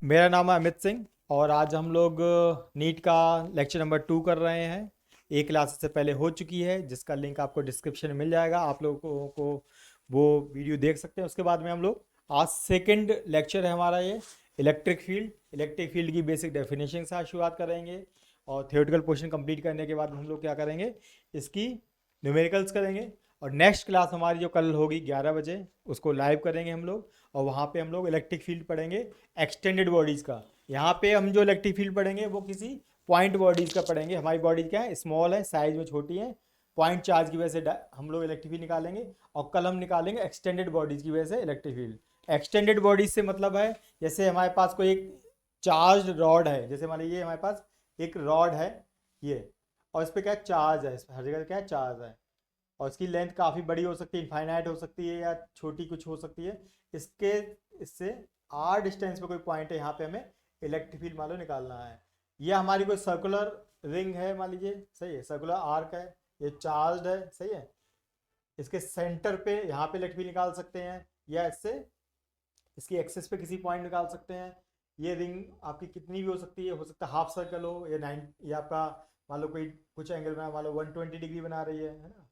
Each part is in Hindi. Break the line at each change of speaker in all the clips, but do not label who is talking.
मेरा नाम है अमित सिंह और आज हम लोग नीट का लेक्चर नंबर 2 कर रहे हैं। एक क्लास इससे पहले हो चुकी है जिसका लिंक आपको डिस्क्रिप्शन में मिल जाएगा। आप लोगों को वो वीडियो देख सकते हैं। उसके बाद में हम लोग आज सेकंड लेक्चर है हमारा ये इलेक्ट्रिक फील्ड की बेसिक डेफिनेशन से आज शुरुआत करेंगे और थियोरेटिकल पोर्शन कंप्लीट करने के बाद हम लोग क्या करेंगे, इसकी न्यूमेरिकल्स करेंगे। और नेक्स्ट क्लास हमारी जो कल होगी 11 बजे उसको लाइव करेंगे हम लोग, और वहाँ पे हम लोग इलेक्ट्रिक फील्ड पढ़ेंगे एक्सटेंडेड बॉडीज़ का। यहाँ पे हम जो इलेक्ट्रिक फील्ड पढ़ेंगे वो किसी पॉइंट बॉडीज़ का पढ़ेंगे। हमारी बॉडीज़ क्या है, स्मॉल है, साइज में छोटी है, पॉइंट चार्ज की वजह से हम लोग इलेक्ट्रिक फील्ड निकालेंगे। और कल हम निकालेंगे एक्सटेंडेड बॉडीज़ की वजह से इलेक्ट्रिक फील्ड। एक्सटेंडेड बॉडीज़ से मतलब है जैसे हमारे पास कोई एक चार्ज रॉड है, जैसे मान लीजिए हमारे पास एक रॉड है ये, और इस पर क्या चार्ज है, इस पर हर जगह क्या चार्ज है, और इसकी लेंथ काफ़ी बड़ी हो सकती है, इनफाइनाइट हो सकती है या छोटी कुछ हो सकती है। इसके इससे आर डिस्टेंस पे कोई पॉइंट है, यहाँ पे हमें इलेक्ट्रिक फील्ड मान लो निकालना है। ये हमारी कोई सर्कुलर रिंग है मान लीजिए, सही है, सर्कुलर आर्क है, ये चार्ज है, सही है। इसके सेंटर पे यहाँ पे इलेक्ट्रिक फील्ड निकाल सकते हैं, या इससे इसकी एक्सेस पे किसी पॉइंट निकाल सकते हैं। ये रिंग आपकी कितनी भी हो सकती है सकता है हाफ सर्कल हो या 9, या आपका मान लो कोई कुछ एंगल बना, मान लो 120 डिग्री बना रही है ना,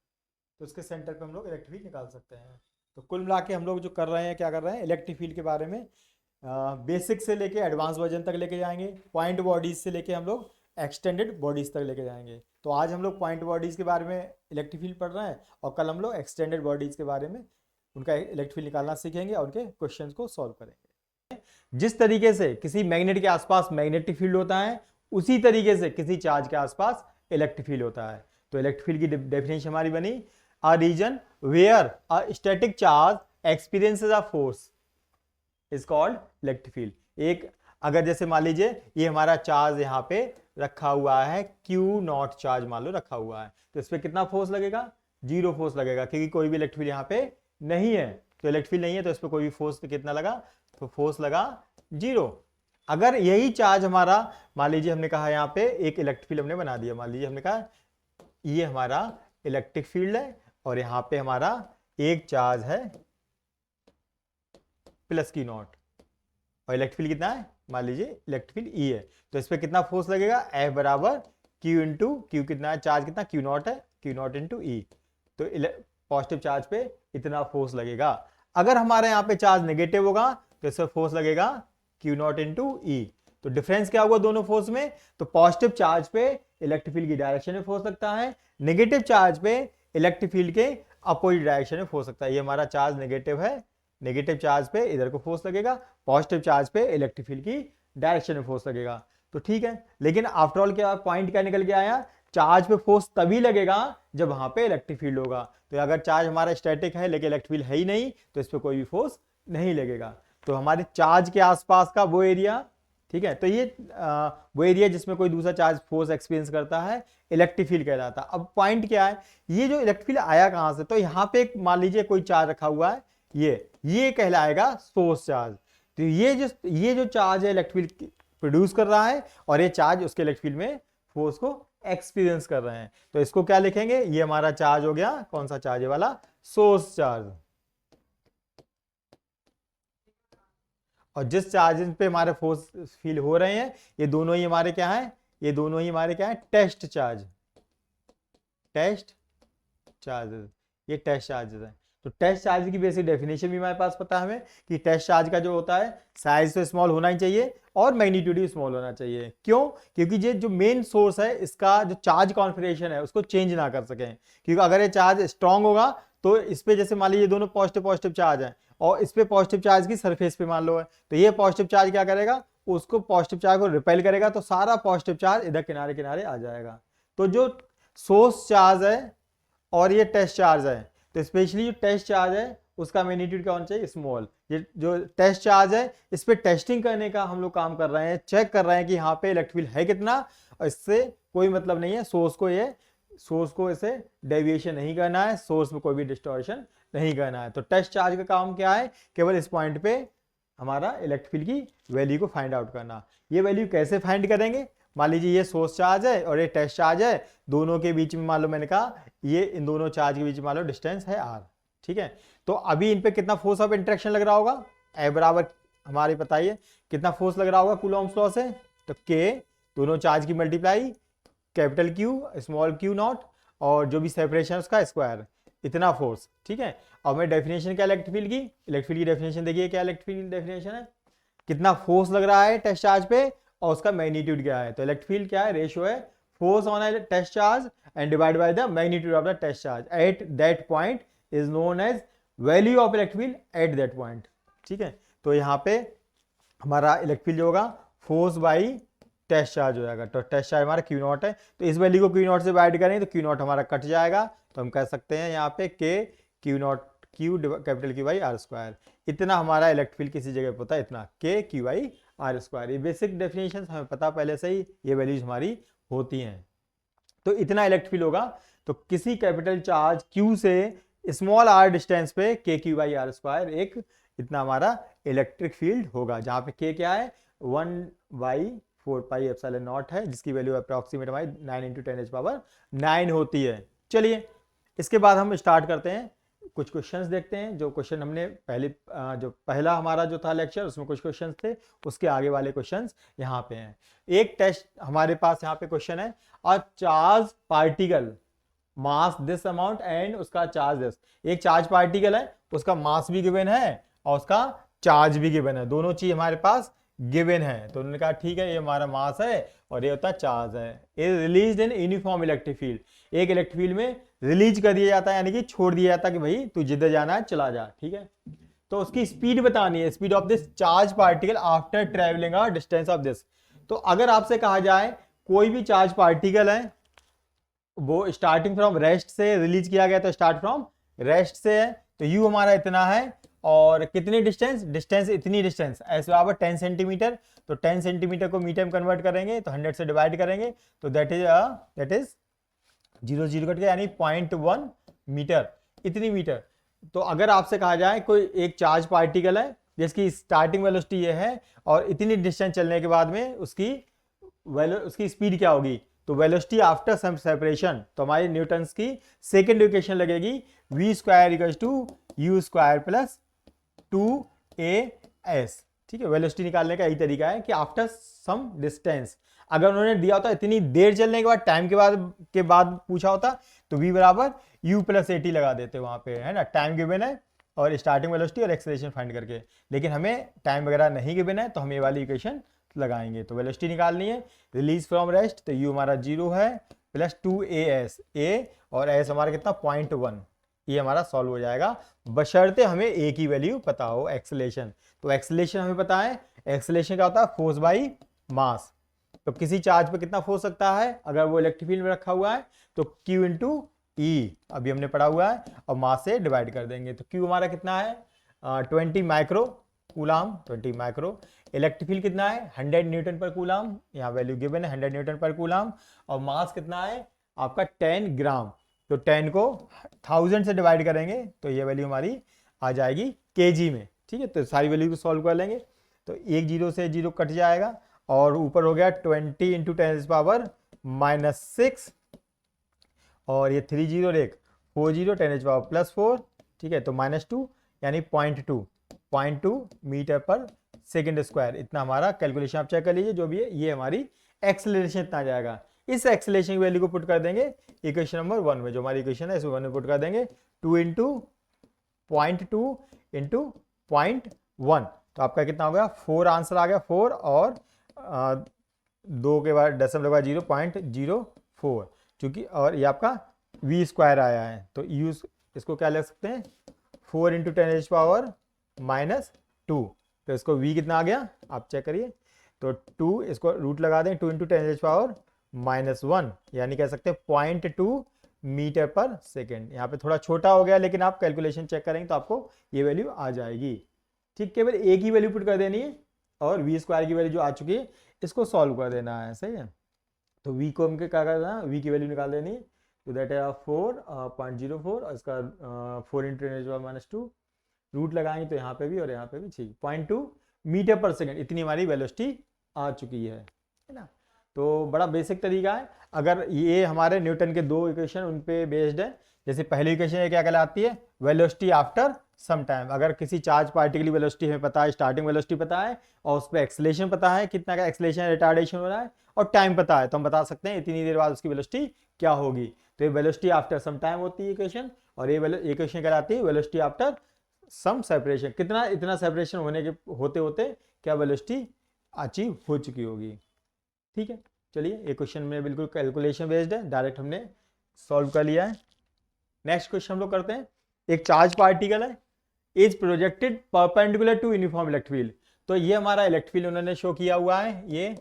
तो उसके सेंटर पे हम लोग इलेक्ट्रिक फील्ड निकाल सकते हैं। तो कुल मिला के हम लोग जो कर रहे हैं, क्या कर रहे हैं, इलेक्ट्रिक फील्ड के बारे में बेसिक से लेके एडवांस वर्जन तक लेके जाएंगे। पॉइंट बॉडीज से लेके हम लोग एक्सटेंडेड बॉडीज तक लेके जाएंगे। तो आज हम लोग पॉइंट बॉडीज के बारे में इलेक्ट्रिक फील्ड पढ़ रहे हैं, और कल हम लोग एक्सटेंडेड बॉडीज के बारे में उनका इलेक्ट्रिक फील्ड निकालना सीखेंगे और उनके क्वेश्चंस को सॉल्व करेंगे। जिस तरीके से किसी मैग्नेट के आसपास मैग्नेटिक फील्ड होता है, उसी तरीके से किसी चार्ज के आसपास इलेक्ट्रिक फील्ड होता है। तो इलेक्ट्रिक फील्ड की डेफिनेशन हमारी बनी, a region where a static charge experiences a force is called electric field। एक अगर जैसे मान लीजिए ये हमारा चार्ज यहाँ पे रखा हुआ है, Q0 चार्ज मान लो रखा हुआ है, तो इस पर कितना फोर्स लगेगा, 0 फोर्स लगेगा, क्योंकि कोई भी इलेक्ट्रिक फील्ड यहाँ पे नहीं है। तो इलेक्ट्रिक फील्ड नहीं है तो इस पर कोई भी फोर्स कितना लगा, तो फोर्स लगा 0। अगर यही चार्ज हमारा, मान लीजिए हमने कहा यहाँ पे एक इलेक्ट्रिक फील्ड हमने बना दिया, मान लीजिए हमने कहा ये हमारा इलेक्ट्रिक फील्ड है और यहाँ पे हमारा एक चार्ज है प्लस Q0, और इलेक्ट्रिक फील्ड कितना है, मान लीजिए इलेक्ट्रिक फील्ड E है, तो इस पर कितना फोर्स लगेगा, F बराबर Q इंटू Q, कितना है चार्ज, कितना Q0 है, Q0 इंटू E। तो पॉजिटिव चार्ज पे इतना फोर्स लगेगा। अगर हमारे यहाँ पे चार्ज नेगेटिव होगा तो इस पर फोर्स लगेगा Q0 इंटू E। तो डिफरेंस क्या हुआ दोनों फोर्स में, तो पॉजिटिव चार्ज पे इलेक्ट्रिक फील्ड की डायरेक्शन में फोर्स लगता है, नेगेटिव चार्ज पे इलेक्ट्रिक फील्ड के अपोजिट डायरेक्शन में फोर्स लगता है। ये हमारा चार्ज नेगेटिव है, नेगेटिव चार्ज पे इधर को फोर्स लगेगा, पॉजिटिव चार्ज पे इलेक्ट्रिक फील्ड की डायरेक्शन में फोर्स लगेगा। तो ठीक है, लेकिन आफ्टर ऑल क्या पॉइंट क्या निकल के आया, चार्ज पे फोर्स तभी लगेगा जब वहां पे इलेक्ट्रिक फील्ड होगा। तो अगर चार्ज हमारा स्टैटिक है लेकिन इलेक्ट्रिक फील्ड है ही नहीं, तो इस पर कोई भी फोर्स नहीं लगेगा। तो हमारे चार्ज के आसपास का वो एरिया, ठीक है, तो ये वो एरिया जिसमें कोई दूसरा चार्ज फोर्स एक्सपीरियंस करता है इलेक्ट्रिक फील्ड कहलाता है। अब पॉइंट क्या है, ये जो इलेक्ट्रिक फील्ड आया कहां से, तो यहाँ पे मान लीजिए कोई चार्ज रखा हुआ है, ये कहलाएगा सोर्स चार्ज। तो ये जो चार्ज है इलेक्ट्रिक फील्ड प्रोड्यूस कर रहा है, और ये चार्ज उसके इलेक्ट्रिक फील्ड में फोर्स को एक्सपीरियंस कर रहे हैं। तो इसको क्या लिखेंगे, ये हमारा चार्ज हो गया, कौन सा चार्ज है वाला, सोर्स चार्ज। और जिस चार्ज पे हमारे फोर्स फील हो रहे हैं, ये दोनों ही हमारे क्या है, ये दोनों ही हमारे क्या है, टेस्ट चार्ज, टेस्ट चार्जेस, ये टेस्ट चार्जेस है। तो टेस्ट चार्ज की बेसिक डेफिनेशन भी हमारे पास पता है हमें कि टेस्ट चार्ज का जो होता है साइज तो स्मॉल होना ही चाहिए और मैग्नीट्यूड भी स्मॉल होना चाहिए। क्यों, क्योंकि ये जो मेन सोर्स है इसका जो चार्ज कॉन्फिगरेशन है उसको चेंज ना कर सकें। क्योंकि अगर ये चार्ज स्ट्रांग होगा तो इस पे जैसे मान लीजिए दोनों पॉजिटिव पॉजिटिव चार्ज है, और इस पे पॉजिटिव चार्ज की सरफेस पे मान लो है, तो ये पॉजिटिव चार्ज क्या करेगा, उसको पॉजिटिव चार्ज को रिपेल करेगा, तो सारा पॉजिटिव चार्ज इधर किनारे किनारे आ जाएगा। तो जो सोर्स चार्ज है और ये टेस्ट चार्ज है, तो स्पेशली जो टेस्ट चार्ज है उसका मैग्नीट्यूड क्या होना चाहिए, स्मॉल। ये जो टेस्ट चार्ज है इस पे टेस्टिंग करने का हम लोग काम कर रहे हैं, चेक कर रहे हैं कि यहाँ पे इलेक्ट्रिक फील्ड है कितना, और इससे कोई मतलब नहीं है, सोर्स को इसे डेविएशन नहीं करना है, सोर्स में कोई भी डिस्टॉर्शन नहीं करना है। तो टेस्ट चार्ज का काम क्या है, केवल इस पॉइंट पे हमारा इलेक्ट्रिक फील्ड की वैल्यू को फाइंड आउट करना। ये वैल्यू कैसे फाइंड करेंगे, मान लीजिए ये सोर्स चार्ज है और ये टेस्ट चार्ज है, दोनों के बीच में मान लो मैंने कहा ये इन दोनों चार्ज के बीच में मान लो डिस्टेंस है r, ठीक है। तो अभी इन पे कितना फोर्स ऑफ इंटरेक्शन लग रहा होगा, F बराबर हमारे बताइए कितना फोर्स लग रहा होगा कूलॉम्स लॉ से, तो के दोनों चार्ज की multiply capital Q small Q not और जो भी सेपरेशन उसका स्क्वायर, इतना फोर्स। ठीक है, और मैं डेफिनेशन क्या इलेक्ट्रिक फील्ड की, इलेक्ट्रिक फील्ड की डेफिनेशन देखिए क्या इलेक्ट्रिक फील्ड की डेफिनेशन है, कितना फोर्स लग रहा है टेस्ट चार्ज पे और उसका मैग्नीट्यूड क्या है। तो इलेक्ट्रिक फील्ड क्या है, रेशियो है force on a test charge and divide by the magnitude of the test charge at that point is known as value of electric field at that point. ठीक है, तो यहाँ पे हमारा इलेक्ट्रिक फील्ड जो होगा फोर्स बाई टेस्ट चार्ज हो जाएगा। तो टेस्ट चार्ज हमारा क्यू नॉट है, तो इस वैल्यू को क्यू नॉट से डिवाइड करें तो क्यू नॉट हमारा कट जाएगा, तो हम कह सकते हैं यहाँ पे K Q naught Q capital Q by R square. इतना हमारा इलेक्ट्रिक फील्ड किसी जगह पे होता है, इतना के क्यू बाई आर स्क्वायर। ये बेसिक डेफिनेशन हमें पता पहले से ही, ये वैल्यूज हमारी होती हैं। तो इतना इलेक्ट्रिक फील्ड होगा, तो किसी कैपिटल चार्ज क्यू से स्मॉल आर डिस्टेंस पे K Q by R square एक इतना हमारा इलेक्ट्रिक फील्ड होगा, जहां पे के क्या है 1/4 पाई एप्सिलॉन नॉट है, जिसकी वैल्यू अप्रॉक्सीमेट हमारी 9 × 10⁹ होती है। चलिए इसके बाद हम स्टार्ट करते हैं, कुछ क्वेश्चंस देखते हैं। जो क्वेश्चन हमने जो पहला हमारा जो था लेक्चर उसमें कुछ क्वेश्चंस थे, उसके आगे वाले क्वेश्चंस यहाँ पे हैं। एक टेस्ट हमारे पास यहाँ पे क्वेश्चन है, a charge particle mass this amount and उसका चार्ज दिस। एक चार्ज पार्टिकल है, उसका मास भी गिवन है और उसका चार्ज भी गिवन है, दोनों चीज हमारे पास गिवन है। तो उन्होंने कहा ठीक है ये हमारा मास है और ये होता है चार्ज है। Is release in uniform electric field, एक इलेक्ट्रिक फील्ड में रिलीज कर दिया जाता है, यानी कि छोड़ दिया जाता है कि भाई तू जिधर जाना है चला जा। ठीक है, तो उसकी स्पीड बतानी है, speed of this charge particle after travelling a distance of this. तो अगर आपसे कहा जाए कोई भी चार्ज पार्टिकल है, वो स्टार्टिंग फ्रॉम रेस्ट से रिलीज किया गया, तो स्टार्ट फ्रॉम रेस्ट से है, तो यू हमारा इतना है और कितनी डिस्टेंस, डिस्टेंस इतनी डिस्टेंस ऐसे बराबर 10 सेंटीमीटर। तो 10 सेंटीमीटर को मीटर में कन्वर्ट करेंगे तो 100 से डिवाइड करेंगे, तो दैट इज 0 0 कट गया, यानी 0.1 मीटर, इतनी मीटर। तो अगर आपसे कहा जाए कोई एक चार्ज पार्टिकल है जिसकी स्टार्टिंग वेलोसिटी ये है और इतनी डिस्टेंस चलने के बाद में उसकी स्पीड क्या होगी, तो वेलोसिटी आफ्टर सम सेपरेशन, तो हमारी न्यूटन्स की सेकेंड इक्वेशन लगेगी v² = u² + 2as। ठीक है, वेलोसिटी निकालने का यही तरीका है कि आफ्टर सम डिस्टेंस, अगर उन्होंने दिया होता इतनी देर चलने के बाद, टाइम के बाद पूछा होता, तो v = u + at लगा देते वहां पे, है ना। टाइम गिवन है और स्टार्टिंग वेलोसिटी और एक्सेलरेशन फाइंड करके, लेकिन हमें टाइम वगैरह नहीं गिवन है, तो हम ये वाली इक्वेशन लगाएंगे। तो वेलोसिटी निकालनी है, रिलीज फ्रॉम रेस्ट, तो u हमारा 0 है प्लस 2as, a और s हमारा कितना 0.1, ये हमारा सॉल्व हो जाएगा, बशर्ते हमें a की वैल्यू पता हो, एक्सेलरेशन। तो एक्सेलरेशन हमें पता है, एक्सेलरेशन क्या होता है फोर्स बाई मास। तो किसी चार्ज पे कितना फोर्स सकता है, अगर वो इलेक्ट्रिक फील्ड में रखा हुआ है तो Q × E, अभी हमने पढ़ा हुआ है, और मास से डिवाइड कर देंगे। तो Q हमारा कितना है 20 micro coulomb, 20 micro. Electric field कितना है 100 न्यूटन पर कूलाम, यहाँ वैल्यू गिवन है 100 न्यूटन पर कूलाम, और मास कितना है आपका 10 ग्राम। तो 10 को 1000 से डिवाइड करेंगे तो ये वैल्यू हमारी आ जाएगी केजी में। ठीक है, तो सारी वैल्यू को सॉल्व कर लेंगे, तो एक 0 से 0 कट जाएगा और ऊपर हो गया 20 × 10⁻⁻⁶, और ये 3 0 और 1 4 0 10⁻+4। ठीक है, तो -2 यानी 0.2 मीटर पर सेकेंड स्क्वायर, इतना हमारा कैलकुलेशन आप चेक कर लीजिए जो भी है, ये हमारी एक्सेलरेशन इतना आ जाएगा। इस एक्सेलरेशन की वैल्यू को पुट कर देंगे इक्वेशन नंबर 1 में, जो हमारी इक्वेशन है इसमें 1 में पुट कर देंगे, 2 × 0.2 × 0.1, तो आपका कितना हो गया 4 आंसर आ गया, 4 और 2 के बाद दशमलव का 0.04, चूंकि और ये आपका v² आया है, तो u इसको क्या ले सकते हैं 4 × 10⁻⁻2, तो इसको v कितना आ गया आप चेक करिए, तो 2 इसको रूट लगा दें, 2 × 10⁻⁻1 यानी कह सकते हैं 0.2 मीटर पर सेकेंड। यहाँ पे थोड़ा छोटा हो गया, लेकिन आप कैलकुलेशन चेक करेंगे तो आपको ये वैल्यू आ जाएगी। ठीक, केवल एक ही वैल्यू पुट कर देनी है और v² की वैल्यू जो आ चुकी है इसको सॉल्व कर देना है, सही है। तो v को हमको क्या करना है, v की वैल्यू निकाल देनी है, तो दैट है 4.04 और इसका 4 × 10⁻⁻2 रूट लगाएंगे, तो यहाँ पे भी और यहाँ पे भी ठीक 0.2 मीटर पर सेकेंड, इतनी हमारी वेलोसिटी आ चुकी है ना। तो बड़ा बेसिक तरीका है। अगर ये हमारे न्यूटन के 2 इक्वेशन उन पे बेस्ड है, जैसे पहली इक्वेशन ये क्या कहलाती है वेलोसिटी आफ्टर सम टाइम। अगर किसी चार्ज पार्टिकल की वेलोसिटी हमें पता है, स्टार्टिंग वेलोसिटी पता है और उस पर एक्सेलेरेशन पता है, कितना का एक्सेलेरेशन रिटार्डेशन हो रहा है, और टाइम पता है, तो हम बता सकते हैं इतनी देर बाद उसकी वेलोसिटी क्या होगी। तो ये वेलोसिटी आफ्टर सम टाइम होती है इक्वेशन, और ये इक्वेशन कहलाती है वेलोसिटी आफ्टर सम सेपरेशन। कितना, इतना सेपरेशन होने के होते होते क्या वेलोसिटी अचीव हो चुकी होगी। ठीक है, चलिए ये क्वेश्चन में बिल्कुल कैलकुलेशन बेस्ड है, डायरेक्ट हमने सॉल्व कर लिया है। नेक्स्ट क्वेश्चन हम लोग करते हैं। एक चार्ज पार्टिकल है, is projected perpendicular to uniform electric field. तो ये हमारा इलेक्ट्रिक फील्ड उन्होंने शो किया हुआ है, ये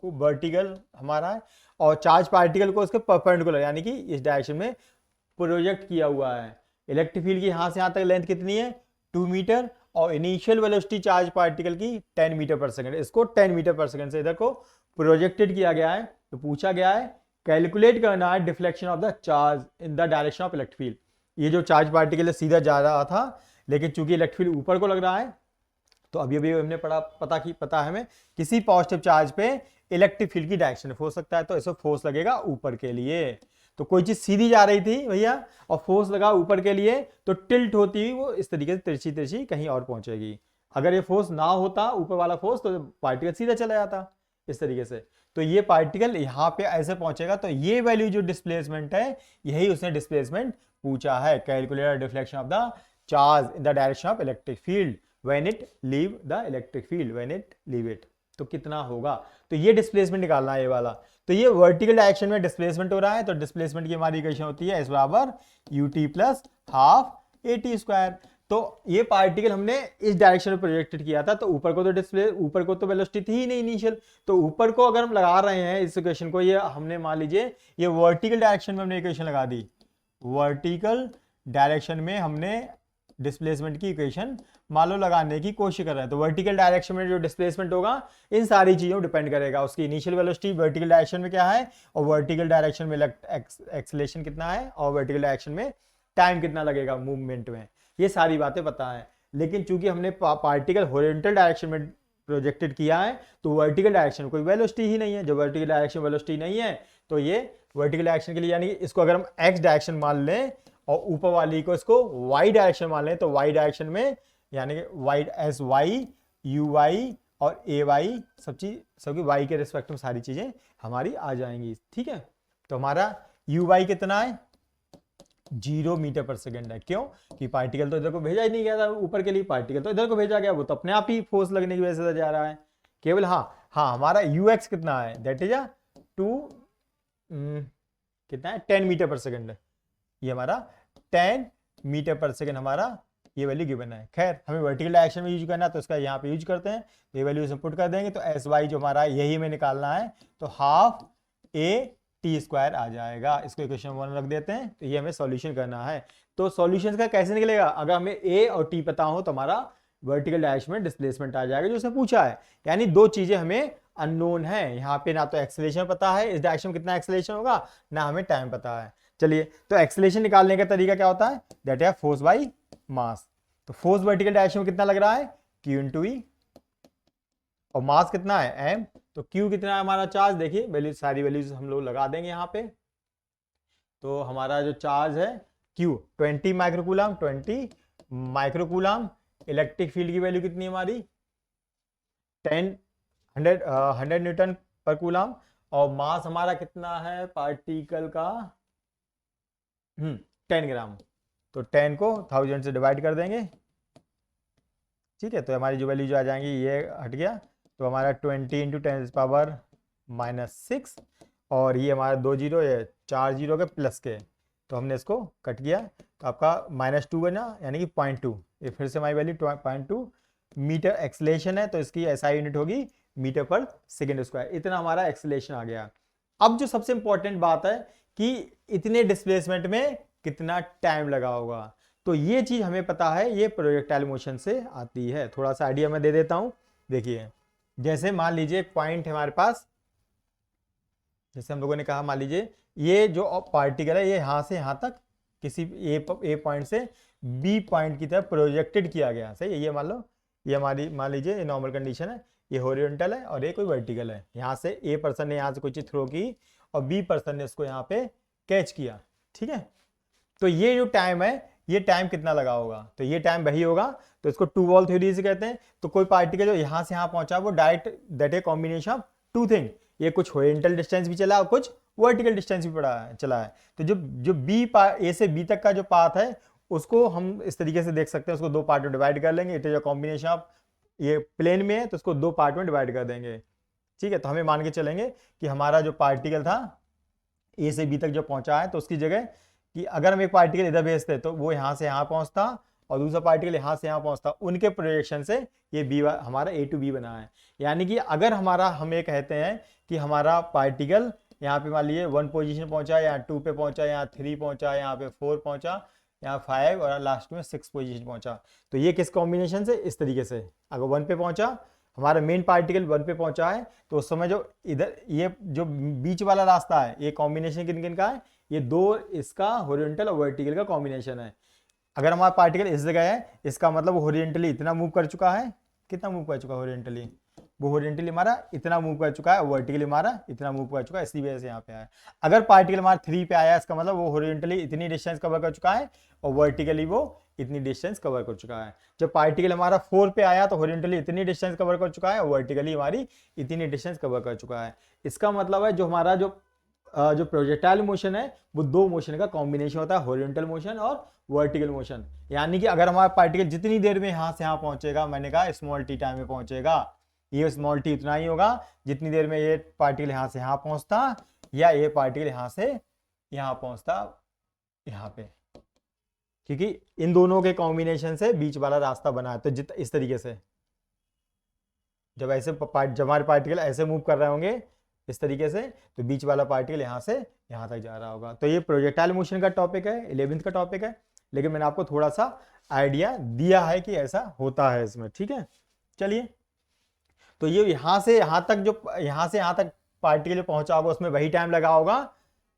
वर्टिकल हमारा है, और चार्ज पार्टिकल को उसके परपेंडिकुलर यानी कि इस डायरेक्शन में प्रोजेक्ट किया हुआ है। इलेक्ट्रिक फील्ड की यहां से यहां तक लेंथ कितनी है, 2 मीटर, और इनिशियल वेलोसिटी चार्ज पार्टिकल की 10 मीटर पर सेकंड। इसको 10 मीटर पर सेकंड से इधर को प्रोजेक्टेड किया गया है। तो पूछा गया है कैलकुलेट करना है deflection of the charge in the direction of electric field. ये जो चार्ज पार्टिकल है सीधा जा रहा था, लेकिन चूंकि इलेक्ट्रिक फील्ड ऊपर को लग रहा है, तो अभी अभी हमने पता है हमें किसी पॉजिटिव चार्ज पे इलेक्ट्रिक फील्ड की डायरेक्शन हो सकता है, तो ऐसे फोर्स लगेगा ऊपर के लिए। तो कोई चीज सीधी जा रही थी भैया और फोर्स लगा ऊपर के लिए, तो टिल्ट होती हुई वो इस तरीके से तिरछी तिरछी कहीं और पहुंचेगी। अगर ये फोर्स ना होता ऊपर वाला फोर्स, तो पार्टिकल सीधा चला जाता इस तरीके से। तो ये पार्टिकल यहाँ पे ऐसे पहुंचेगा, तो ये वैल्यू जो डिस्प्लेसमेंट है, यही उसने डिस्प्लेसमेंट पूछा है। Calculate deflection of the charge in the direction of electric field when it leave the electric field, when it leave it. तो कितना होगा, तो ये डिस्प्लेसमेंट निकालना है ये वाला। तो ये वर्टिकल डायरेक्शन में डिस्प्लेसमेंट हो रहा है, तो डिस्प्लेसमेंट की हमारी इक्वेशन होती है एस बराबर ut plus half at square. तो ये पार्टिकल हमने इस डायरेक्शन में प्रोजेक्टेड किया था, तो ऊपर को तो वेलोसिटी थी ही नहीं इनिशियल, तो ऊपर को अगर हम लगा रहे हैं इस इक्वेशन को, ये हमने मान लीजिए ये वर्टिकल डायरेक्शन में हमने इक्वेशन लगा दी, वर्टिकल डायरेक्शन में हमने डिस्प्लेसमेंट की इक्वेशन मान लो लगाने की कोशिश कर रहे हैं। तो वर्टिकल डायरेक्शन में जो डिस्प्लेसमेंट होगा इन सारी चीजों डिपेंड करेगा, उसकी इनिशियल वेलोसिटी वर्टिकल डायरेक्शन में क्या है, और वर्टिकल डायरेक्शन में एक्सेलेरेशन कितना है, और वर्टिकल डायरेक्शन में टाइम कितना लगेगा मूवमेंट में, ये सारी बातें पता है। लेकिन चूंकि हमने पार्टिकल हॉरिजॉन्टल डायरेक्शन में प्रोजेक्टेड किया है, तो वर्टिकल डायरेक्शन कोई वेलोसिटी ही नहीं है। जब वर्टिकल डायरेक्शन वेलोसिटी नहीं है, तो ये वर्टिकल डायरेक्शन के लिए, यानी इसको अगर हम एक्स डायरेक्शन मान लें और ऊपर वाली को इसको वाई डायरेक्शन मान लें, तो वाई डायरेक्शन में यानी कि Y S Y U Y और ए वाई सबकी वाई के रिस्पेक्ट में सारी चीजें हमारी आ जाएंगी। ठीक है, तो हमारा यू वाई कितना है, 0 मीटर पर सेकंड है। क्यों कि पार्टिकल तो इधर को भेजा ही नहीं गया था ऊपर के लिए, पार्टिकल तो इधर को भेजा गया, वो तो अपने आप ही फोर्स लगने की वजह से जा रहा है केवल। हाँ हमारा यू एक्स कितना है, दैट इज 10 मीटर पर सेकंड है। ये हमारा 10 मीटर पर सेकंड हमारा ये वैल्यू गिवन है। खैर हमें वर्टिकल डायरेक्शन में यूज करना है, तो इसका यहाँ पे यूज करते हैं, ये वैल्यू से पुट कर देंगे, तो एस वाई जो हमारा यही में निकालना है, तो हाफ ए टी स्क्वायर आ जाएगा। इसको इक्वेशन 1 रख देते हैं, तो ये हमें सॉल्यूशन करना है। तो सॉल्यूशन का कैसे निकलेगा, अगर हमें ए और टी पता हो तो हमारा वर्टिकल डायरेक्शन में डिस्प्लेसमेंट आ जाएगा जो उसने पूछा है। यानी दो चीजें हमें अननोन है यहाँ पे, ना तो एक्सेलरेशन पता है इस डायरेक्शन में कितना एक्सेलरेशन होगा, ना हमें टाइम पता है। चलिए, तो एक्सेलरेशन निकालने का तरीका क्या होता है, that is force by mass. तो फोर्स वर्टिकल डायरेक्शन में कितना लग रहा है, Q इंटू ई, और मास कितना है m, तो Q कितना है हमारा चार्ज, देखिए वैल्यू सारी वैल्यूज हम लोग लगा देंगे यहाँ पे। तो हमारा जो चार्ज है Q 20 microcoulomb, 20 microcoulomb. Electric field की वैल्यू कितनी है हमारी 100 न्यूटन पर कूलम, और मास हमारा कितना है पार्टिकल का 10 ग्राम। तो 10 को 1000 से डिवाइड कर देंगे, ठीक है, तो हमारी जो वैल्यू जो आ जाएंगी ये हट गया, तो हमारा 20 इंटू 10⁻⁻6, और ये हमारा 2 जीरो, ये 4 जीरो के प्लस के, तो हमने इसको कट किया, तो आपका -2 बना, यानी कि 0.2। ये फिर से हमारी वैल्यू 0.2 मीटर एक्सेलरेशन है, तो इसकी एसआई यूनिट होगी मीटर पर सेकेंड स्क्वायर। इतना हमारा एक्सेलरेशन आ गया। अब जो सबसे इंपॉर्टेंट बात है कि इतने डिस्प्लेसमेंट में कितना टाइम लगा होगा, तो ये चीज हमें पता है, ये प्रोजेक्टाइल मोशन से आती है। थोड़ा सा आइडिया मैं दे देता हूं, देखिए जैसे मान लीजिए एक पॉइंट है हमारे पास, जैसे हम लोगों ने कहा मान लीजिए ये जो पार्टिकल है ये यहां से यहां तक किसी ए पॉइंट से बी पॉइंट की तरफ प्रोजेक्टेड किया गया, सही है। ये मान लो ये हमारी मान लीजिए ये नॉर्मल कंडीशन है, ये हॉरिजॉन्टल है और ये कोई वर्टिकल है। यहाँ से ए पर्सन ने यहाँ से कोई चीज थ्रो की और बी पर्सन ने इसको यहाँ पे कैच किया, ठीक है। तो ये जो टाइम है ये टाइम कितना लगा होगा, तो ये टाइम वही होगा। तो इसको टू वॉल थ्योरी से कहते हैं। तो कोई पार्टिकल जो यहाँ से यहाँ पहुंचा वो direct that a combination of two thing, ये कुछ हॉरिजॉन्टल डिस्टेंस भी चला और कुछ वर्टिकल डिस्टेंस भी चला है। तो जो जो ए से बी तक का जो पाथ है उसको हम इस तरीके से देख सकते हैं, उसको दो पार्ट में डिवाइड कर लेंगे। It is a combination of, ये प्लेन में है तो उसको दो पार्ट में डिवाइड कर देंगे। ठीक है, तो हमें मान के चलेंगे कि हमारा जो पार्टिकल था ए से बी तक जो पहुंचा है, तो उसकी जगह कि अगर हम एक पार्टिकल इधर भेजते तो वो यहाँ से यहाँ पहुंचता और दूसरा पार्टिकल यहाँ से यहाँ पहुंचता, उनके प्रोजेक्शन से ये बी हमारा ए टू बी बना है। यानी कि अगर हमारा, हम ये कहते हैं कि हमारा पार्टिकल यहाँ पे मान लीजिए 1 पोजीशन पहुंचा, यहाँ 2 पे पहुंचा, यहाँ 3 पहुंचा, यहाँ पे 4 पहुंचा, यहाँ 5 और लास्ट में 6 पोजीशन पहुंचा। तो ये किस कॉम्बिनेशन से, इस तरीके से। अगर 1 पे पहुंचा, हमारा मेन पार्टिकल 1 पे पहुंचा है, तो उस समय जो इधर ये जो बीच वाला रास्ता है, ये कॉम्बिनेशन किन किन का है, ये दो इसका हॉरिजॉन्टल और वर्टिकल का कॉम्बिनेशन है। अगर हमारा पार्टिकल इस जगह है, इसका मतलब वो हॉरिजॉन्टली इतना मूव कर चुका है, कितना मूव कर चुका है हॉरिजॉन्टली, वो हॉरिजॉन्टली हमारा इतना मूव कर चुका है और वर्टिकली हमारा इतना मूव कर चुका है, इसी वजह से यहाँ पे आया। अगर पार्टिकल हमारा 3 पे आया, इसका मतलब वो हॉरिजॉन्टली इतनी डिस्टेंस कवर कर चुका है और वर्टिकली वो इतनी डिस्टेंस कवर कर चुका है। जब पार्टिकल हमारा 4 पे आया तो हॉरिजॉन्टली इतनी डिस्टेंस कवर कर चुका है और वर्टिकली हमारी इतनी डिस्टेंस कवर कर चुका है। इसका मतलब है जो हमारा जो प्रोजेक्टाइल मोशन है वो दो मोशन का कॉम्बिनेशन होता है, हॉरिजॉन्टल मोशन और वर्टिकल मोशन। यानी कि अगर हमारा पार्टिकल जितनी देर में यहाँ से यहाँ पहुंचेगा, मैंने कहा स्मॉल टी टाइम में पहुंचेगा, ये स्मॉल टी उतना ही होगा जितनी देर में ये पार्टिकल यहाँ से यहाँ पहुंचता या ये पार्टिकल यहाँ से यहाँ पहुंचता यहाँ पे, क्योंकि इन दोनों के कॉम्बिनेशन से बीच वाला रास्ता बना है। तो इस तरीके से जब हमारे पार्टिकल ऐसे मूव कर रहे होंगे इस तरीके से, तो बीच वाला पार्टिकल यहाँ से यहाँ तक जा रहा होगा। तो ये प्रोजेक्टाइल मोशन का टॉपिक है, 11th का टॉपिक है, लेकिन मैंने आपको थोड़ा सा आइडिया दिया है कि ऐसा होता है इसमें। ठीक है, चलिए। तो ये यहाँ से यहाँ तक पार्टिकल पहुंचा होगा, उसमें वही टाइम लगा होगा।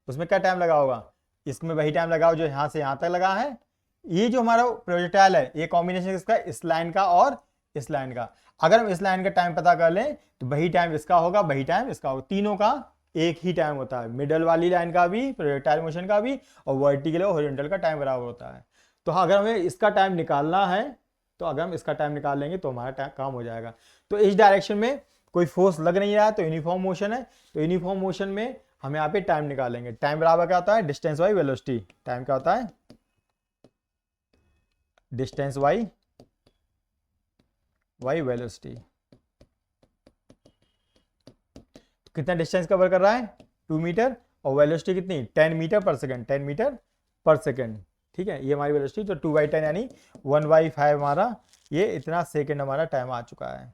उसमें क्या टाइम लगा होगा, इसमें वही टाइम लगा होगा जो यहाँ से यहाँ तक लगा है। ये जो हमारा प्रोजेक्टाइल है, ये कॉम्बिनेशन किसका, इस लाइन का और इस लाइन का। अगर हम इस लाइन का टाइम पता कर लें तो वही टाइम इसका होगा, वही टाइम इसका होगा, तीनों का एक ही टाइम होता है। मिडल वाली लाइन का भी, प्रोजेक्टाइल मोशन का भी, और वर्टिकल और हॉरिजॉन्टल का टाइम बराबर होता है। तो अगर हमें इसका टाइम निकालना है, तो अगर हम इसका टाइम निकाल लेंगे तो हमारा काम हो जाएगा। तो इस डायरेक्शन में कोई फोर्स लग नहीं रहा है, तो यूनिफॉर्म मोशन है। तो यूनिफॉर्म मोशन में हम यहाँ पे टाइम निकालेंगे। टाइम बराबर क्या होता है, डिस्टेंस बाई वेलोसिटी। टाइम क्या होता है, डिस्टेंस बाई वेलोसिटी। कितना डिस्टेंस कवर कर रहा है, 2 मीटर, और वेलोसिटी कितनी, 10 मीटर पर सेकंड, 10 मीटर पर सेकंड। ठीक है, ये हमारी वेलोसिटी। तो 2/10 यानी 1/5 हमारा ये इतना सेकंड हमारा टाइम आ चुका है।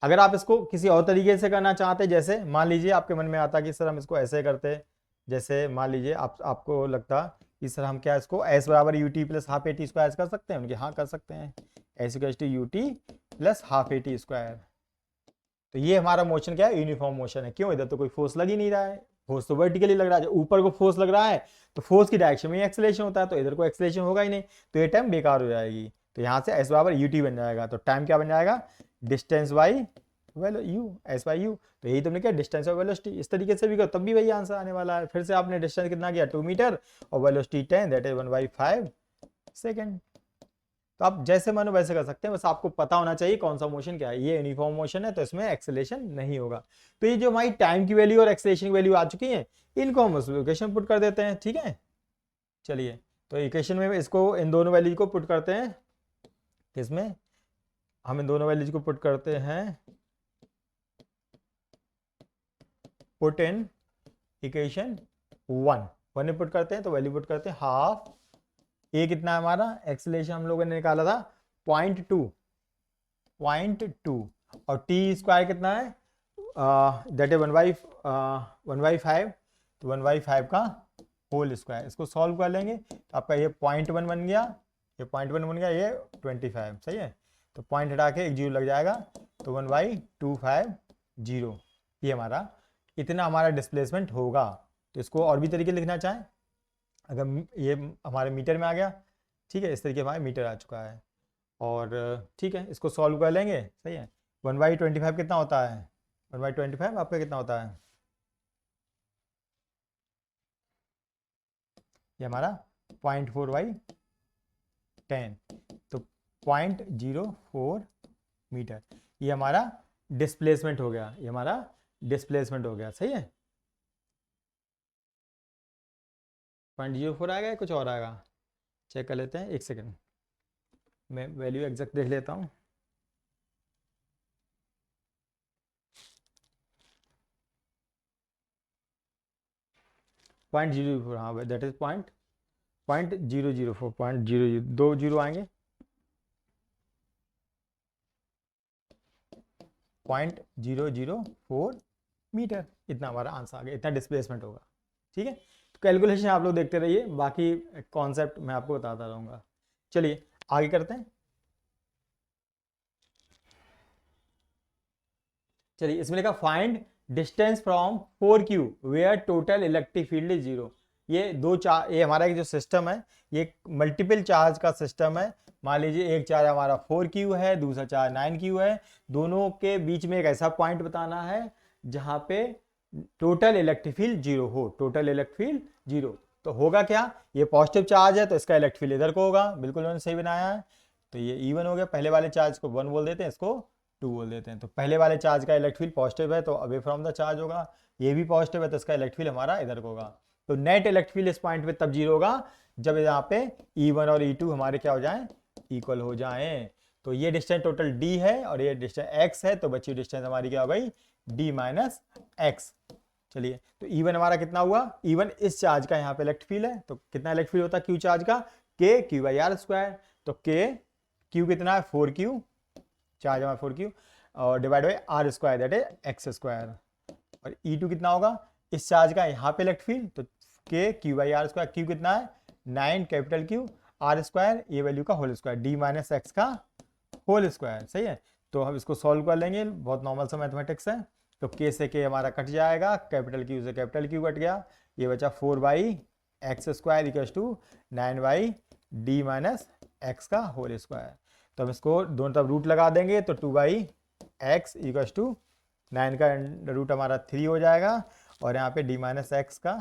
अगर आप इसको किसी और तरीके से करना चाहते, जैसे मान लीजिए आपके मन में आता कि सर हम इसको ऐसे करते, जैसे मान लीजिए आपको लगता कि सर हम क्या इसको s बराबर ut plus half AT square कर सकते हैं, उनके हाँ कर सकते हैं, s equals to ut plus half AT square. तो ये हमारा मोशन क्या है, यूनिफॉर्म मोशन है। क्यों, इधर तो कोई फोर्स लग ही नहीं रहा है, फोर्स तो वर्टिकली लग रहा है। जब ऊपर को फोर्स लग रहा है तो फोर्स की डायरेक्शन में एक्सेलरेशन होता है, तो इधर को एक्सेलरेशन होगा ही नहीं, तो ये टाइम बेकार हो जाएगी। तो यहाँ से s बराबर ut बन जाएगा। तो टाइम क्या बन जाएगा, distance by s by u। तो यही तुमने क्या, डिस्टेंस और वेलोसिटी। इस तरीके से भी करो तब भी वही आंसर आने वाला है। फिर से आपने डिस्टेंस कितना किया, 2 मीटर, और वेलोसिटी 10, दैट इज 1/5 सेकेंड। तो आप जैसे मानो वैसे कर सकते हैं, बस आपको पता होना चाहिए कौन सा मोशन क्या है। ये यूनिफॉर्म मोशन है तो इसमें एक्सेलरेशन नहीं होगा। तो ये जो हमारी टाइम की वैल्यू और एक्सेलरेशन की वैल्यू आ चुकी है, इनको हम उस इक्वेशन पुट कर देते हैं। ठीक है, चलिए। तो इक्वेशन में इसको, इन दोनों वैल्यूज को पुट करते हैं, इसमें हम इन दोनों वैल्यूज को पुट करते हैं, पुट इन इक्वेशन 1 में पुट करते हैं। तो वैल्यू पुट करते हैं हाफ, ए कितना है हमारा, एक्सेलरेशन हम लोगों ने निकाला था 0.2, और टी स्क्वायर कितना है, दैट इज 1/5, तो 1/5 का होल स्क्वायर। इसको सॉल्व कर लेंगे तो आपका ये 0.1 बन गया, ये 0.1 बन गया, ये 25, सही है। तो पॉइंट हटा के एक जीरो लग जाएगा, तो 1/250, ये हमारा इतना हमारा डिस्प्लेसमेंट होगा। तो इसको और भी तरीके लिखना चाहें, अगर ये हमारे मीटर में आ गया, ठीक है, इस तरीके हमारे मीटर आ चुका है। और ठीक है, इसको सॉल्व कर लेंगे, सही है। 1/25 कितना होता है, 1/25 आपका कितना होता है, ये हमारा 0.4/25 10, तो 0.04 मीटर। ये हमारा डिस्प्लेसमेंट हो गया, ये हमारा डिस्प्लेसमेंट हो गया, सही है। 0.04 आएगा या कुछ और आएगा, चेक कर लेते हैं, एक सेकेंड मैं वैल्यू एग्जैक्ट देख लेता हूँ। पॉइंट 004, हाँ दैट इज पॉइंट 004, 2 जीरो आएंगे, 0.004 मीटर, इतना हमारा आंसर आ गया, इतना डिस्प्लेसमेंट होगा। ठीक है, तो कैलकुलेशन आप लोग देखते रहिए, बाकी कॉन्सेप्ट मैं आपको बताता रहूँगा। चलिए आगे करते हैं। चलिए इसमें लिखा find distance from 4Q where total electric field is 0। ये ये हमारा एक जो सिस्टम है, ये मल्टीपल चार्ज का सिस्टम है। मान लीजिए एक चार्ज हमारा 4Q है, दूसरा चार्ज 9Q है, दोनों के बीच में एक ऐसा पॉइंट बताना है जहां पे टोटल इलेक्ट्रिक फील्ड 0 हो, टोटल इलेक्ट्रिक फील्ड 0। तो होगा क्या, ये पॉजिटिव चार्ज है तो इसका इलेक्ट्रिक फील्ड इधर को होगा, बिल्कुल उन्होंने सही बनाया है। तो ये E1 हो गया, पहले वाले चार्ज को 1 बोल देते हैं, इसको 2 बोल देते हैं। तो पहले वाले चार्ज का इलेक्ट्रिक फील्ड पॉजिटिव है तो अवे फ्रॉम द चार्ज होगा, ये भी पॉजिटिव है तो इसका इलेक्ट्रिक फील्ड हमारा इधर को होगा। तो नेट इलेक्ट्रिक फील्ड इस पॉइंट पे तब 0 होगा जब यहाँ पे E1 और E2 हमारे क्या हो जाएं, इक्वल हो जाएं। तो ये डिस्टेंस टोटल D है और ये डिस्टेंस X है, तो बची डिस्टेंस हमारी क्या हो गई, D माइनस X। चलिए तो E1 हमारा कितना हुआ, E1 इस चार्ज का यहाँ पे इलेक्ट्रिक फील्ड है, तो कितना इलेक्ट्रिक फील्ड होता है Q चार्ज का, K Q/R²। तो Q कितना है 4Q, चार्ज हमारा 4Q और divide by R² that is X²। और E2 कितना होगा, इस चार्ज का यहाँ पे इलेक्ट्रिक फील्ड, तो K Q/R², Q कितना है 9 कैपिटल Q, R², ये वैल्यू का whole square, D minus X का होल स्क्वायर, सही है। तो हम इसको सॉल्व कर लेंगे, बहुत नॉर्मल सा मैथमेटिक्स है। तो K से K हमारा कट जाएगा, कैपिटल Q से कैपिटल Q कट गया, ये बचा 4/x² equal to 9/D minus X का होल स्क्वायर। तो हम इसको दोनों तरफ रूट लगा देंगे, तो 2/x इक्वल टू 9 का रूट हमारा 3 हो जाएगा और यहाँ पे D माइनस एक्स का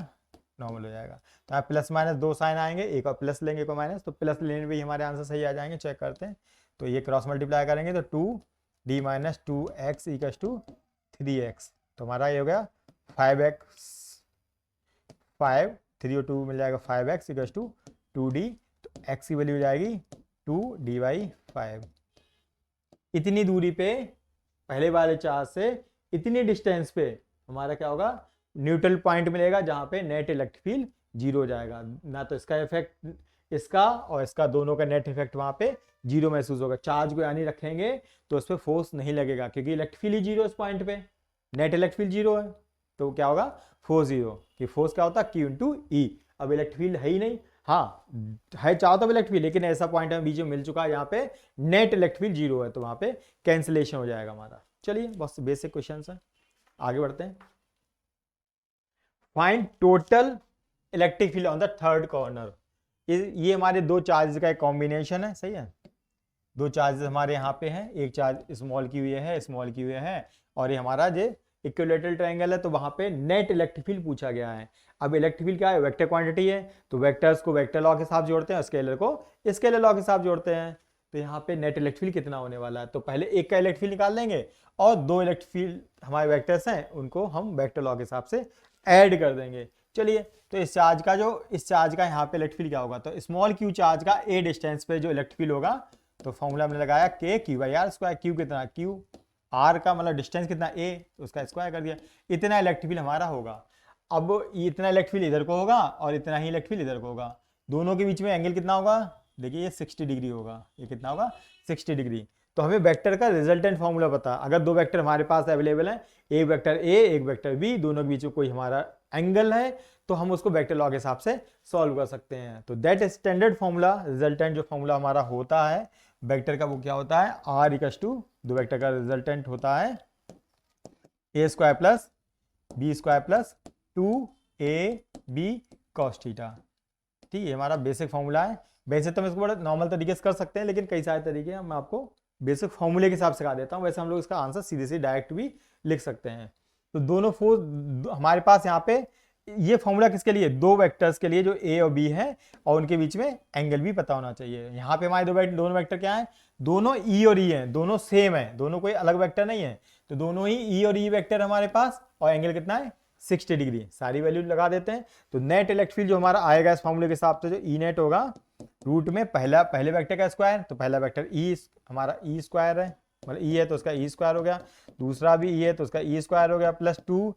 नॉर्मल हो जाएगा। तो यहाँ प्लस माइनस 2 साइन आएंगे, एक और प्लस लेंगे एक और माइनस, तो प्लस लेने भी हमारे आंसर सही आ जाएंगे, चेक करते हैं। तो ये क्रॉस मल्टीप्लाई करेंगे तो 2D minus 2x equal to 3x, तो हमारा ये हो गया 5x, 5 3 और 2 मिल जाएगा 5x इक्वल टू 2D। तो x की वैल्यू हो जाएगी 2D/5। इतनी दूरी पे पहले वाले चार्ज से इतनी डिस्टेंस पे हमारा क्या होगा, न्यूट्रल पॉइंट मिलेगा जहां पे नेट इलेक्ट्रिक फील्ड 0 हो जाएगा। ना तो इसका इफेक्ट, इसका और इसका दोनों का नेट इफेक्ट वहां पे 0 महसूस होगा। चार्ज को यानी रखेंगे तो उस पर फोर्स नहीं लगेगा क्योंकि इलेक्ट्रिक फील्ड ही 0 इस पॉइंट पे, नेट इलेक्ट्रिक फील्ड 0 है, तो क्या होगा फोर्स 0। कि फोर्स क्या होता है Q इंटू E। अब इलेक्ट्रिक फील्ड है ही नहीं, हाँ है चाहो तो इलेक्ट्रिक फील्ड, लेकिन ऐसा पॉइंट हमें बीच में मिल चुका है यहाँ पे नेट इलेक्ट्रिक फील्ड 0 है, तो वहां पे कैंसिलेशन हो जाएगा हमारा। चलिए बहुत बेसिक क्वेश्चन है, आगे बढ़ते हैं। Find total electric field on the third corner. ये हमारे दो चार्जेस का एक कॉम्बिनेशन है, सही है। दो चार्जेस हमारे यहाँ पे हैं, एक चार्ज स्मॉल q है, स्मॉल q है, और ये हमारा जो इक्विलेटरल ट्रायंगल है, तो वहां पे नेट इलेक्ट्रिक फील्ड पूछा गया है। अब इलेक्ट्रिक फील्ड क्या है, वेक्टर क्वांटिटी है, तो वेक्टर्स को वेक्टर लॉ के साथ जोड़ते हैं, स्केलर को स्केलर लॉ के साथ जोड़ते हैं। तो यहाँ पे नेट इलेक्ट्रिक फील्ड कितना होने वाला है, तो पहले एक का इलेक्ट्रिक फील्ड निकाल लेंगे और दो इलेक्ट्रिक फील्ड हमारे वेक्टर्स हैं उनको हम वेक्टर लॉ के हिसाब से ऐड कर देंगे। चलिए तो इस चार्ज का यहाँ पे इलेक्ट्रिक फील्ड क्या होगा, तो स्मॉल q चार्ज का a डिस्टेंस पे जो इलेक्ट्रिक फील्ड होगा, तो फॉर्मूला हमने लगाया K Q/R²। Q कितना, Q R का मतलब डिस्टेंस कितना a, तो उसका स्क्वायर कर दिया, इतना इलेक्ट्रिक फील्ड हमारा होगा। अब इतना इलेक्ट्रिक फील्ड इधर को होगा और इतना ही इलेक्ट्रिक फील्ड इधर को होगा, दोनों के बीच में एंगल कितना होगा, देखिए ये 60 डिग्री होगा, ये कितना होगा 60 डिग्री। तो हमें वेक्टर का रिजल्टेंट फॉर्मूला पता, अगर दो वेक्टर हमारे पास अवेलेबल है, एक वेक्टर a एक वेक्टर b, दोनों के बीच में कोई हमारा एंगल है, तो हम उसको वेक्टर लॉ के हिसाब से सॉल्व कर सकते हैं। तो दैट स्टैंडर्ड फॉर्मूला, रिजल्टेंट जो फॉर्मूला हमारा होता है वेक्टर का, वो क्या होता है r इक्वल टू, दो वेक्टर का रिजल्टेंट होता है a² plus b² plus 2ab cos theta. ठीक है, हमारा बेसिक फॉर्मूला है। वैसे तो हम इसको बड़ा नॉर्मल तरीके से कर सकते हैं, लेकिन कई सारे तरीके हैं, मैं आपको बेसिक फॉर्मूले के हिसाब से सिखा देता हूँ। वैसे हम लोग इसका आंसर सीधे सीधे डायरेक्ट भी लिख सकते हैं। तो दोनों फोर्स हमारे पास यहाँ पे ये फॉर्मूला किसके लिए, दो वेक्टर्स के लिए जो ए और बी है, और उनके बीच में एंगल भी पता होना चाहिए। यहाँ पे हमारे दोनों वेक्टर क्या है, दोनों ई और ई हैं, दोनों सेम है, दोनों कोई अलग वेक्टर नहीं है, तो दोनों ही ई और ई वेक्टर हमारे पास, और एंगल कितना है 60 डिग्री। सारी वैल्यू लगा देते हैं, तो नेट इलेक्ट्रिक फील्ड जो हमारा आएगा इस फॉर्मूले के हिसाब से, जो ई नेट होगा रूट में पहले वेक्टर का स्क्वायर, तो पहला वेक्टर ई हमारा ई स्क्वायर है, मतलब ई है तो उसका ई स्क्वायर हो गया, दूसरा भी ई है तो उसका ई स्क्वायर हो गया, प्लस 2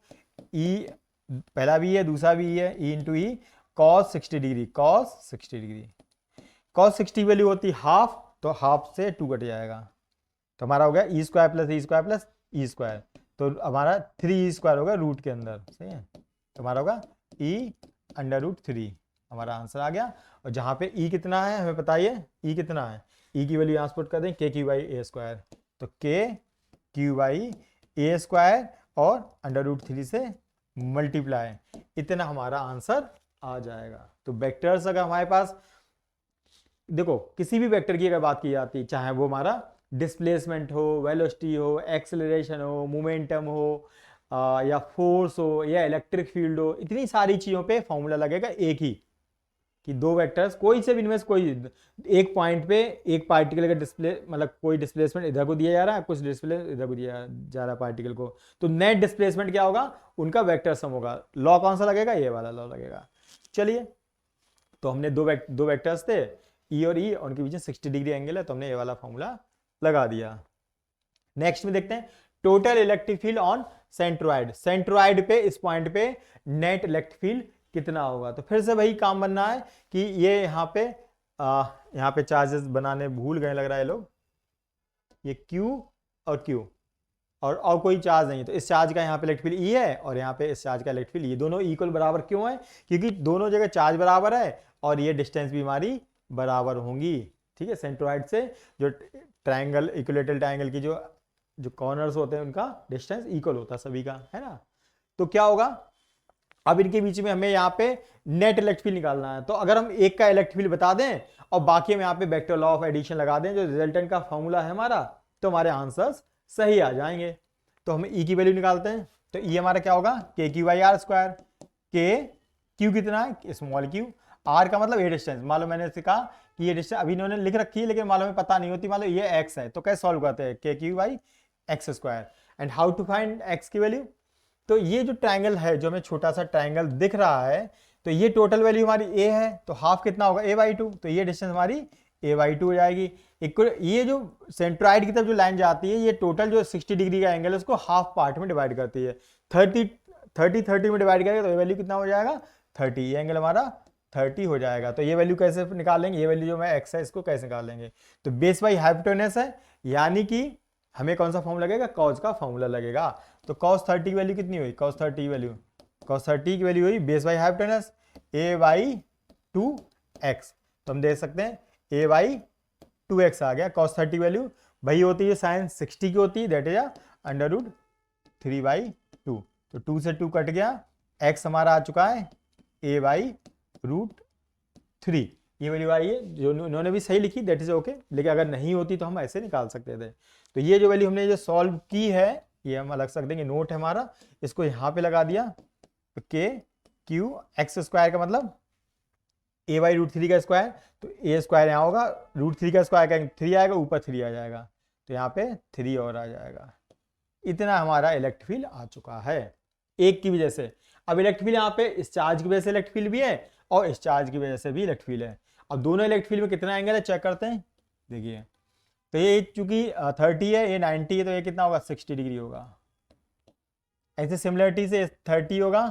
ई, पहला भी है दूसरा भी है, E into E cos 60 degree, cos 60 degree. Cos 60 value होती हाफ, तो हाफ से 2 कट जाएगा, तो हमारा हो गया E square plus E square plus E square, तो हमारा 3 स्क्वायर होगा रूट के अंदर, सही है, तो हमारा होगा ई अंडर रूट 3, हमारा आंसर आ गया। और जहाँ पे ई कितना है हमें बताइए, ई कितना है, ई की वैल्यू यहाँ पुट कर दें, के क्यू बाई ए स्क्वायर, तो के क्यू बाई ए स्क्वायर और अंडर रूट 3 से मल्टीप्लाई, इतना हमारा आंसर आ जाएगा। तो वेक्टर्स अगर हमारे पास, देखो किसी भी वेक्टर की अगर बात की जाती है, चाहे वो हमारा डिस्प्लेसमेंट हो, वेलोसिटी हो, एक्सेलरेशन हो, मोमेंटम हो, या फोर्स हो, या इलेक्ट्रिक फील्ड हो, इतनी सारी चीज़ों पे फॉर्मूला लगेगा एक ही, कि दो वेक्टर्स कोई से भी इनमें कोई एक पॉइंट पे एक पार्टिकल का डिस्प्ले, मतलब कोई डिस्प्लेसमेंट इधर को दिया जा रहा है, कुछ डिस्प्ले इधर को दिया जा रहा है पार्टिकल को, तो नेट डिस्प्लेसमेंट क्या होगा, उनका वेक्टर सम होगा। लॉ कौन सा लगेगा, ये वाला लॉ लगेगा। चलिए, तो हमने दो वेक्टर्स थे ई और ई, उनके बीच में 60 डिग्री एंगल है, तो हमने ये वाला फॉर्मूला लगा दिया। नेक्स्ट में देखते हैं total electric field on centroid, centroid पे इस पॉइंट पे नेट इलेक्ट्रिक फील्ड कितना होगा। तो फिर से वही काम बनना है कि ये यहाँ पे चार्जेस बनाने भूल गए लग रहा है लोग, ये Q और Q और कोई चार्ज नहीं, तो इस चार्ज का यहाँ पे इलेक्ट्रिक फील्ड E है, और यहाँ पे इस चार्ज का इलेक्ट्रिक फील्ड, ये दोनों इक्वल बराबर क्यों है, क्योंकि दोनों जगह चार्ज बराबर है और ये डिस्टेंस भी हमारी बराबर होंगी। ठीक है, सेंट्रोइड से जो ट्रायंगल, इक्विलेटरल ट्रायंगल की जो कॉर्नर्स होते हैं उनका डिस्टेंस इक्वल होता है सभी का, है ना। तो क्या होगा, अब इनके बीच में हमें यहाँ पे नेट इलेक्ट्रिक फील्ड निकालना है, तो अगर हम एक का इलेक्ट्रिक फील्ड बता दें और बाकी हम यहाँ पे वेक्टर लॉ ऑफ एडिशन लगा दें, जो रिजल्टेंट का फॉर्मूला है हमारा, तो हमारे आंसर्स सही आ जाएंगे। तो हम ई की वैल्यू निकालते हैं, तो ई हमारा क्या होगा, के क्यू बाई आर स्क्वायर, के क्यू कितना है स्मॉल क्यू, आर का मतलब ये डिस्टेंस, मान लो मैंने कहा कि ये डिस्टेंस अभी इन्होंने लिख रखी है लेकिन मान लो हमें पता नहीं होती, मान लो ये एक्स है, तो कैसे सॉल्व करते हैं, K Q by X square, and how to find X की वैल्यू। तो ये जो ट्रायंगल है, जो हमें छोटा सा ट्रायंगल दिख रहा है, तो ये टोटल वैल्यू हमारी ए है, तो हाफ कितना होगा ए बाई 2, तो ये डिस्टेंस हमारी ए बाई 2 हो जाएगी। ये जो सेंट्रोइड की तरफ जो लाइन जाती है, ये टोटल जो 60 डिग्री का एंगल है उसको हाफ पार्ट में डिवाइड करती है, 30 में डिवाइड करेगा तो ये वैल्यू कितना हो जाएगा 30, ये एंगल हमारा 30 हो जाएगा। तो ये वैल्यू कैसे निकालेंगे, ये वैल्यू जो मैं एक्स है इसको कैसे निकालेंगे, तो बेस बाई हाइपोटेनस है, यानी कि हमें कौन सा फॉर्मूला लगेगा, कॉस का फॉर्मूला लगेगा। तो cos 30 की वैल्यू कितनी हुई, cos 30 की वैल्यू, cos 30 की वैल्यू हुई base by hypotenuse a by 2x, तो हम देख सकते हैं a बाई 2x आ गया। cos 30 वैल्यू वही होती है साइन 60 की होती है, that is under root 3 by 2, तो 2 से 2 कट गया, x हमारा आ चुका है a बाई रूट 3, ये वैल्यू आई है, जो उन्होंने भी सही लिखी, दैट इज ओके, लेकिन अगर नहीं होती तो हम ऐसे निकाल सकते थे। तो ये जो वैल्यू हमने जो सॉल्व की है, ये हम अलग सकते हैं, नोट है हमारा, इसको यहाँ पे लगा दिया, तो के क्यू एक्स स्क्वायर का मतलब ए बाई रूट 3 का स्क्वायर, तो ए स्क्वायर यहाँ होगा, रूट 3 का स्क्वायर का 3 आएगा, ऊपर 3 आ जाएगा, तो यहाँ पे 3 और आ जाएगा। इतना हमारा इलेक्ट्रिक फील्ड आ चुका है एक की वजह से। अब इलेक्ट्रिक फील्ड यहाँ पे इस चार्ज की वजह से इलेक्ट्रिक फील्ड भी है और इस चार्ज की वजह से भी इलेक्ट्रिक फील्ड है। अब दोनों इलेक्ट्रिक फील्ड में कितना एंगल है चेक करते हैं, देखिए, तो ये चूंकि 30 है, ये 90 है, तो ये कितना होगा 60 डिग्री होगा। ऐसे सिमिलरिटी से 30 होगा,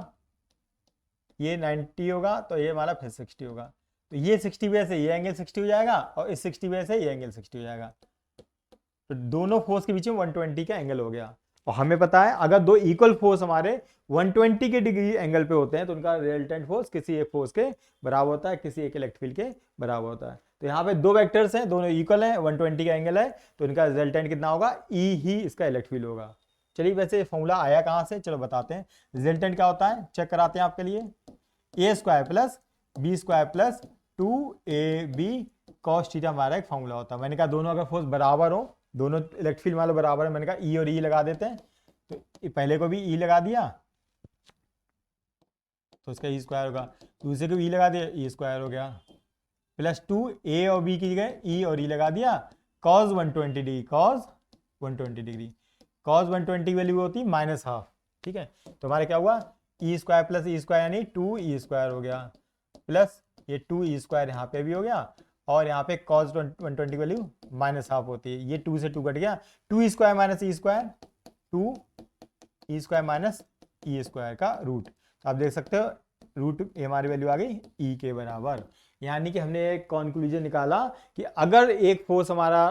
ये 90 होगा, तो ये हमारा फिर 60 होगा, तो ये 60 वजह से ये एंगल 60 हो जाएगा और इस 60 वजह से ये एंगल 60 हो जाएगा, तो दोनों फोर्स के बीच में 120 का एंगल हो गया। और हमें पता है अगर दो इक्वल फोर्स हमारे 120 के डिग्री एंगल पे होते हैं तो उनका रिजल्टेंट फोर्स किसी एक फोर्स के बराबर होता है, किसी एक इलेक्ट्रिक फील्ड के बराबर होता है। तो यहाँ पे दो वेक्टर्स हैं, दोनों इक्वल हैं, 120 का एंगल है, तो इनका रिजल्टेंट कितना होगा, ई ही इसका इलेक्ट्रिक फील्ड होगा। चलिए, वैसे फॉर्मूला आया कहाँ से, चलो बताते हैं। रिजल्टेंट क्या होता है चेक कराते हैं आपके लिए, a square plus b square plus 2ab cos theta हमारा एक फॉर्मूला होता है। मैंने कहा दोनों अगर फोर्स बराबर हो, दोनों इलेक्ट्रिक फील्ड मान लो बराबर है, मैंने कहा ई और ई लगा देते हैं, तो पहले को भी ई लगा दिया, तो उसका ई स्क्वायर होगा, दूसरे को ई लगा दिया, ई स्क्वायर हो गया, प्लस 2 ए और बी की जगह ई और ई लगा दिया, cos 120 degree, cos 120 degree, cos 120 की वैल्यू होती है -12, ठीक है। तो हमारे क्या हुआ, E square plus E square यानी 2 ई स्क्वायर हो गया, प्लस ये 2 ई स्क्वायर यहाँ पे भी हो गया, और यहाँ पे cos 120 की वैल्यू -12 होती है, ये 2 से 2 कट गया, 2 E square minus E square, 2 E square minus E square का रूट, तो आप देख सकते हो रूट हमारी वैल्यू आ गई ई के बराबर। यानी कि हमने एक कंक्लूजन निकाला कि अगर एक फोर्स हमारा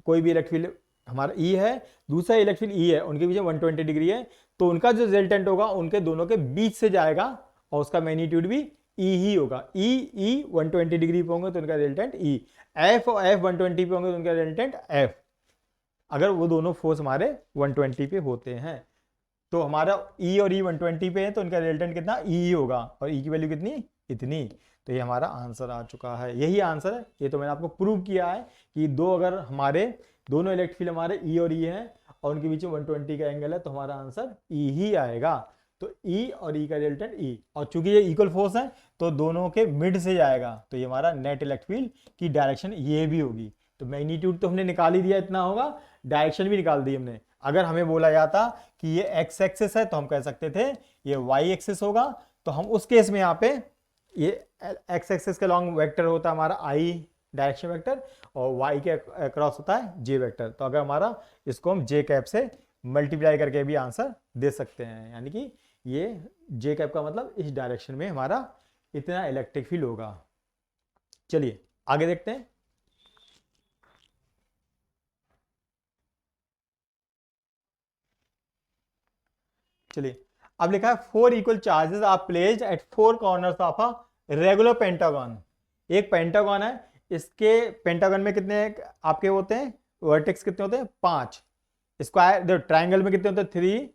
कोई भी इलेक्ट्रिक फील्ड हमारा ई है, दूसरा इलेक्ट्रिक फील्ड ई है, उनके बीच में 120 डिग्री है, तो उनका जो रिजल्टेंट होगा उनके दोनों के बीच से जाएगा और उसका मैग्नीट्यूड भी ई ही होगा। ई 120 डिग्री पे होंगे तो उनका रिजल्टेंट ई, एफ और एफ 120 पे होंगे तो उनका रिजल्टेंट एफ, अगर वो दोनों फोर्स हमारे 120 पे होते हैं। तो हमारा ई और ई 120 पे है तो उनका रिजल्टेंट कितना ई होगा, और ई की वैल्यू कितनी, इतनी। तो ये हमारा आंसर आ चुका है, यही आंसर है। ये तो मैंने आपको प्रूव किया है कि दो अगर हमारे दोनों इलेक्ट्रिक फील्ड हमारे ई और ई हैं और उनके बीच में 120 का एंगल है तो हमारा आंसर ई ही आएगा। तो ई और ई का रिजल्टेंट ई, और चूंकि ये इक्वल फोर्स है तो दोनों के मिड से जाएगा, तो ये हमारा नेट इलेक्ट्रिक फील्ड की डायरेक्शन ये भी होगी। तो मैग्नीट्यूड तो हमने निकाल ही दिया, इतना होगा, डायरेक्शन भी निकाल दी हमने। अगर हमें बोला जाता कि ये एक्स एक्सिस है तो हम कह सकते थे ये वाई एक्सिस होगा, तो हम उस केस में यहाँ पे ये एक्स एक्सिस के लॉन्ग वेक्टर होता है हमारा आई डायरेक्शन वेक्टर, और वाई के अक्रॉस होता है जे वेक्टर। तो अगर हमारा इसको हम जे कैप से मल्टीप्लाई करके भी आंसर दे सकते हैं, यानी कि ये जे कैप का मतलब इस डायरेक्शन में हमारा इतना इलेक्ट्रिक फील्ड होगा। चलिए आगे देखते हैं। चलिए अब लिखा है 4 equal charges are placed at 4 corners of a regular pentagon. एक पेंटागन है, इसके पेंटागन में कितने आपके होते हैं वर्टेक्स, कितने होते हैं 5, स्क्वायर देखो ट्राइंगल में कितने होते हैं 3,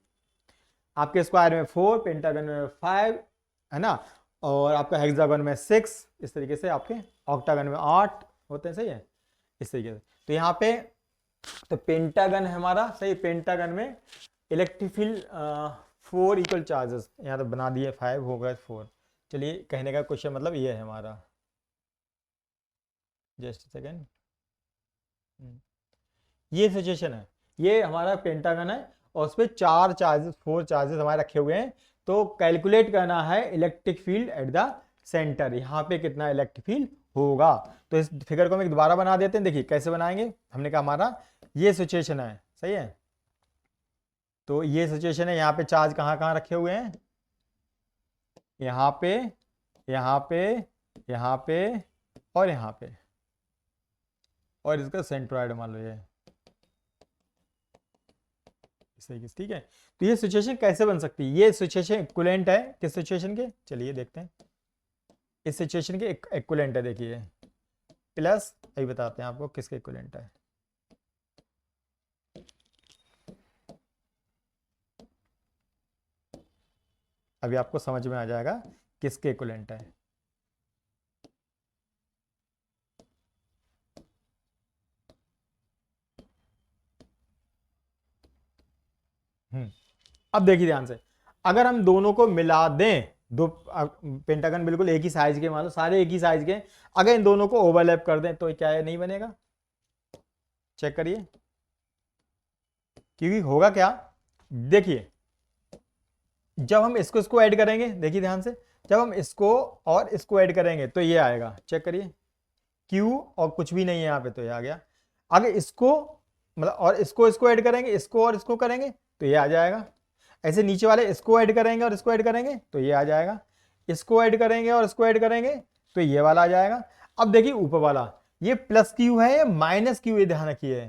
आपके स्क्वायर में 4, पेंटागन में 5 है ना, और आपका हेक्सागन में 6, इस तरीके से आपके ऑक्टागन में 8 होते हैं, सही है इस तरीके से। तो यहाँ पे तो पेंटागन है हमारा, सही, पेंटागन में इलेक्ट्रिक फील्ड 4 इक्वल चार्जेस, यहाँ तो बना दिए 5 हो गए 4। चलिए कहने का क्वेश्चन मतलब ये है हमारा, जस्ट सेकेंड, ये सिचुएशन है, ये हमारा पेंटागन है और उस पर 4 चार्जेस 4 चार्जेस हमारे रखे हुए हैं। तो कैलकुलेट करना है electric field at the centre, यहाँ पे कितना इलेक्ट्रिक फील्ड होगा। तो इस फिगर को हम दोबारा बना देते हैं, देखिए कैसे बनाएंगे। हमने कहा हमारा ये सिचुएशन है, सही है, तो ये सिचुएशन है, यहाँ पे चार्ज कहाँ कहाँ रखे हुए हैं, यहाँ पे, यहाँ पे, यहाँ पे और यहाँ पे, और इसका सेंट्रॉइड मान लो ये इस तरीके से, ठीक है। तो ये सिचुएशन कैसे बन सकती है, ये सिचुएशन इक्विवेलेंट है किस सिचुएशन के, चलिए देखते हैं। इस सिचुएशन के इक्विवेलेंट है, देखिए प्लस, अभी बताते हैं आपको किसके इक्विवेलेंट है। अभी आपको समझ में आ जाएगा किसके इक्विवेलेंट है। अब देखिए ध्यान से, अगर हम दोनों को मिला दें, दो पेंटागन बिल्कुल एक ही साइज के, मान लो सारे एक ही साइज के, अगर इन दोनों को ओवरलैप कर दें तो क्या है, नहीं बनेगा, चेक करिए, क्योंकि होगा क्या, देखिए जब हम इसको ऐड करेंगे, देखिए ध्यान से, जब हम इसको और इसको ऐड करेंगे तो ये आएगा, चेक करिए, Q और कुछ भी नहीं है यहाँ पे, तो ये आ गया। अगर इसको मतलब और इसको ऐड करेंगे, इसको और इसको करेंगे तो ये आ जाएगा। ऐसे नीचे वाले इसको ऐड करेंगे और इसको ऐड करेंगे तो ये आ जाएगा, इसको ऐड करेंगे और इसको ऐड करेंगे तो ये वाला आ जाएगा। अब देखिए ऊपर वाला ये प्लस क्यू है या माइनस क्यू, ये ध्यान रखिए,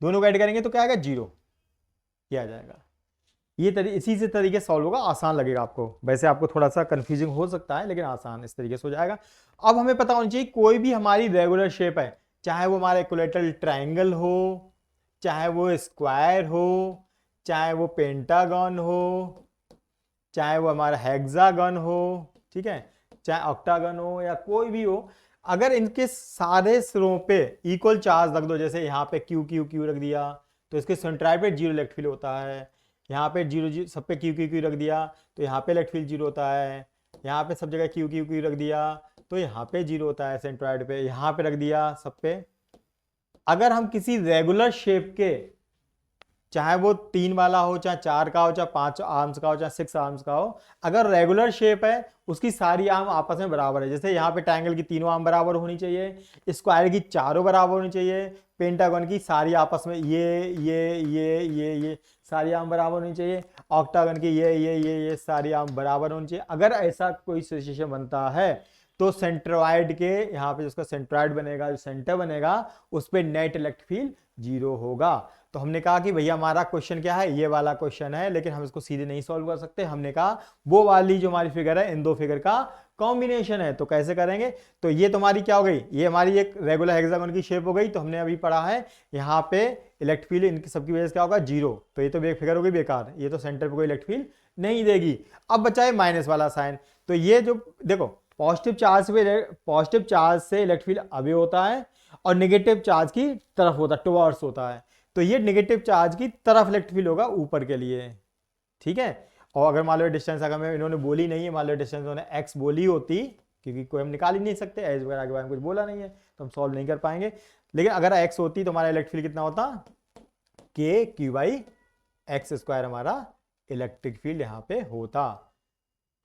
दोनों को ऐड करेंगे तो क्या आएगा 0, ये आ जाएगा। ये इसी से तरीके सॉल्व होगा, आसान लगेगा आपको, वैसे आपको थोड़ा सा कंफ्यूजिंग हो सकता है लेकिन आसान इस तरीके से हो जाएगा। अब हमें पता होना चाहिए कोई भी हमारी रेगुलर शेप है, चाहे वो हमारा इक्विलेटरल ट्रायंगल हो, चाहे वो स्क्वायर हो, चाहे वो पेंटागन हो, चाहे वो हमारा हेक्सागन हो, ठीक है, चाहे ऑक्टागन हो या कोई भी हो, अगर इनके सारे सिरों पे इक्वल चार्ज रख दो, जैसे यहाँ पे क्यू क्यू क्यू रख दिया तो इसके सेंट्राइड पे 0 इलेक्ट्रिक फील्ड होता है, यहाँ पे 0 सब पे क्यू क्यू क्यू रख दिया तो यहाँ पे इलेक्ट्रिक फील्ड 0 होता है, यहाँ पे सब जगह क्यू क्यू क्यू रख दिया तो यहाँ पे 0 होता है सेंट्रॉइड पे, यहाँ पे रख दिया सब पे। अगर हम किसी रेगुलर शेप के, चाहे वो 3 वाला हो, चाहे 4 का हो, चाहे 5 आर्म्स का हो, चाहे 6 आर्म्स का हो, अगर रेगुलर शेप है उसकी सारी आर्म आपस में बराबर है, जैसे यहाँ पे ट्रायंगल की तीनों आर्म बराबर होनी चाहिए, स्क्वायर की चारों बराबर होनी चाहिए, पेंटागन की सारी आपस में ये सारी आर्म बराबर होनी चाहिए, ऑक्टागन की ये सारी आर्म बराबर होनी चाहिए। अगर ऐसा कोई सिचुएशन बनता है तो सेंट्रॉइड के यहाँ पे जिसका सेंट्रॉइड बनेगा, जो सेंटर बनेगा, उस पर नेट इलेक्ट्रिक फील्ड 0 होगा। तो हमने कहा कि भैया हमारा क्वेश्चन क्या है, ये वाला क्वेश्चन है, लेकिन हम इसको सीधे नहीं सॉल्व कर सकते। हमने कहा वो वाली जो हमारी फिगर है इन दो फिगर का कॉम्बिनेशन है। तो कैसे करेंगे, तो ये तुम्हारी क्या हो गई, ये हमारी एक रेगुलर हेक्सागोन की शेप हो गई। तो हमने अभी पढ़ा है यहाँ पे इलेक्ट्रिक फील्ड इनकी सबकी वजह से क्या होगा, 0। तो ये तो फिगर हो गई बेकार, ये तो सेंटर पे कोई इलेक्ट्रिक फील्ड नहीं देगी। अब बचा है माइनस वाला साइन। तो ये जो देखो पॉजिटिव चार्ज से इलेक्ट्रिक फील्ड अवे होता है और नेगेटिव चार्ज की तरफ होता है, टुवर्ड्स होता है। तो ये नेगेटिव चार्ज की तरफ इलेक्ट्रिक फील्ड होगा ऊपर के लिए, ठीक है। और अगर मान लो डिस्टेंस अगर मैं इन्होंने बोली नहीं है, मान लो डिस्टेंस उन्होंने x बोली होती, क्योंकि कोई हम निकाल ही नहीं सकते, एज वगैरह के बारे में कुछ बोला नहीं है तो हम सॉल्व नहीं कर पाएंगे। लेकिन अगर x होती तो हमारा इलेक्ट्रिक फील्ड कितना होता, k q by X square हमारा इलेक्ट्रिक फील्ड यहाँ पे होता।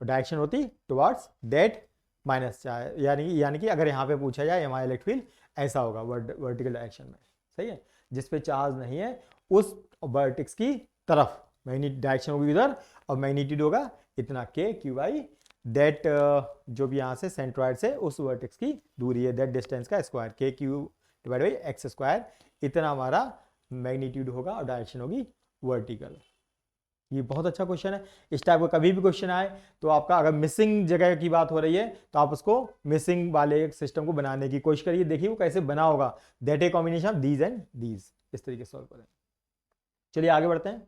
तो डायरेक्शन होती टुवर्ड्स दैट माइनस चार्ज, यानी कि अगर यहाँ पे पूछा जाए हमारा इलेक्ट्रिक फील्ड ऐसा होगा वर्टिकल डायरेक्शन में, सही है, जिस पे चार्ज नहीं है उस वर्टेक्स की तरफ डायरेक्शन होगी उधर और मैग्नीट्यूड होगा इतना k q बाई दैट, जो भी यहाँ से सेंट्रॉइड से उस वर्टेक्स की दूरी है, दैट डिस्टेंस का square, k q divide by X square, इतना हमारा मैग्नीट्यूड होगा और डायरेक्शन होगी वर्टिकल। ये बहुत अच्छा क्वेश्चन है। इस टाइप का कभी भी क्वेश्चन आए तो आपका अगर मिसिंग जगह की बात हो रही है तो आप उसको मिसिंग वाले सिस्टम को बनाने की कोशिश करिए, देखिए वो कैसे बना होगा, that a combination of these and these, इस तरीके से सॉल्व करें। चलिए आगे बढ़ते हैं।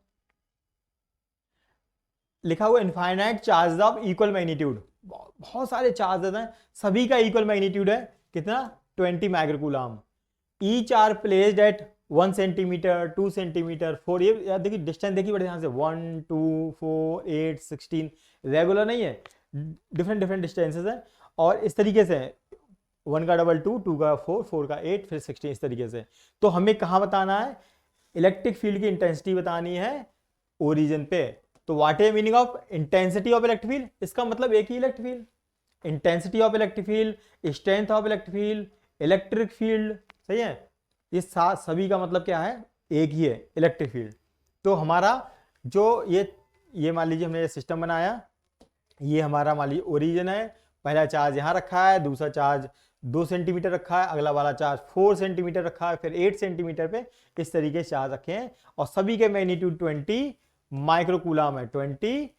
लिखा हुआ infinite charge of equal magnitude, बहुत सारे चार्जेस हैं, सभी का इक्वल मैग्नीट्यूड है, कितना 20 microcoulomb, each are placed at 1 centimetre 2 centimetre 4, ये देखिए डिस्टेंस देखिए बड़े ध्यान से, 1 2 4 8 16 रेगुलर नहीं है, डिफरेंट डिस्टेंसेस है। और इस तरीके से 1 का डबल 2, 2 का 4, 4 का 8, फिर 16, इस तरीके से। तो हमें कहाँ बताना है, इलेक्ट्रिक फील्ड की इंटेंसिटी बतानी है ओरिजिन पे। तो what is meaning of intensity of electric field, इसका मतलब एक ही electric field, intensity of electric field, strength of electric field, electric field, सही है, ये सभी का मतलब क्या है, एक ही है, इलेक्ट्रिक फील्ड। तो हमारा जो ये मान लीजिए हमने ये सिस्टम बनाया, ये हमारा मान लीजिए ओरिजिन है, पहला चार्ज यहाँ रखा है, दूसरा चार्ज 2 सेंटीमीटर रखा है, अगला वाला चार्ज 4 सेंटीमीटर रखा है, फिर 8 सेंटीमीटर पे इस तरीके से चार्ज रखे हैं और सभी के मैग्नीट्यूड 20 माइक्रोकूलम है, 20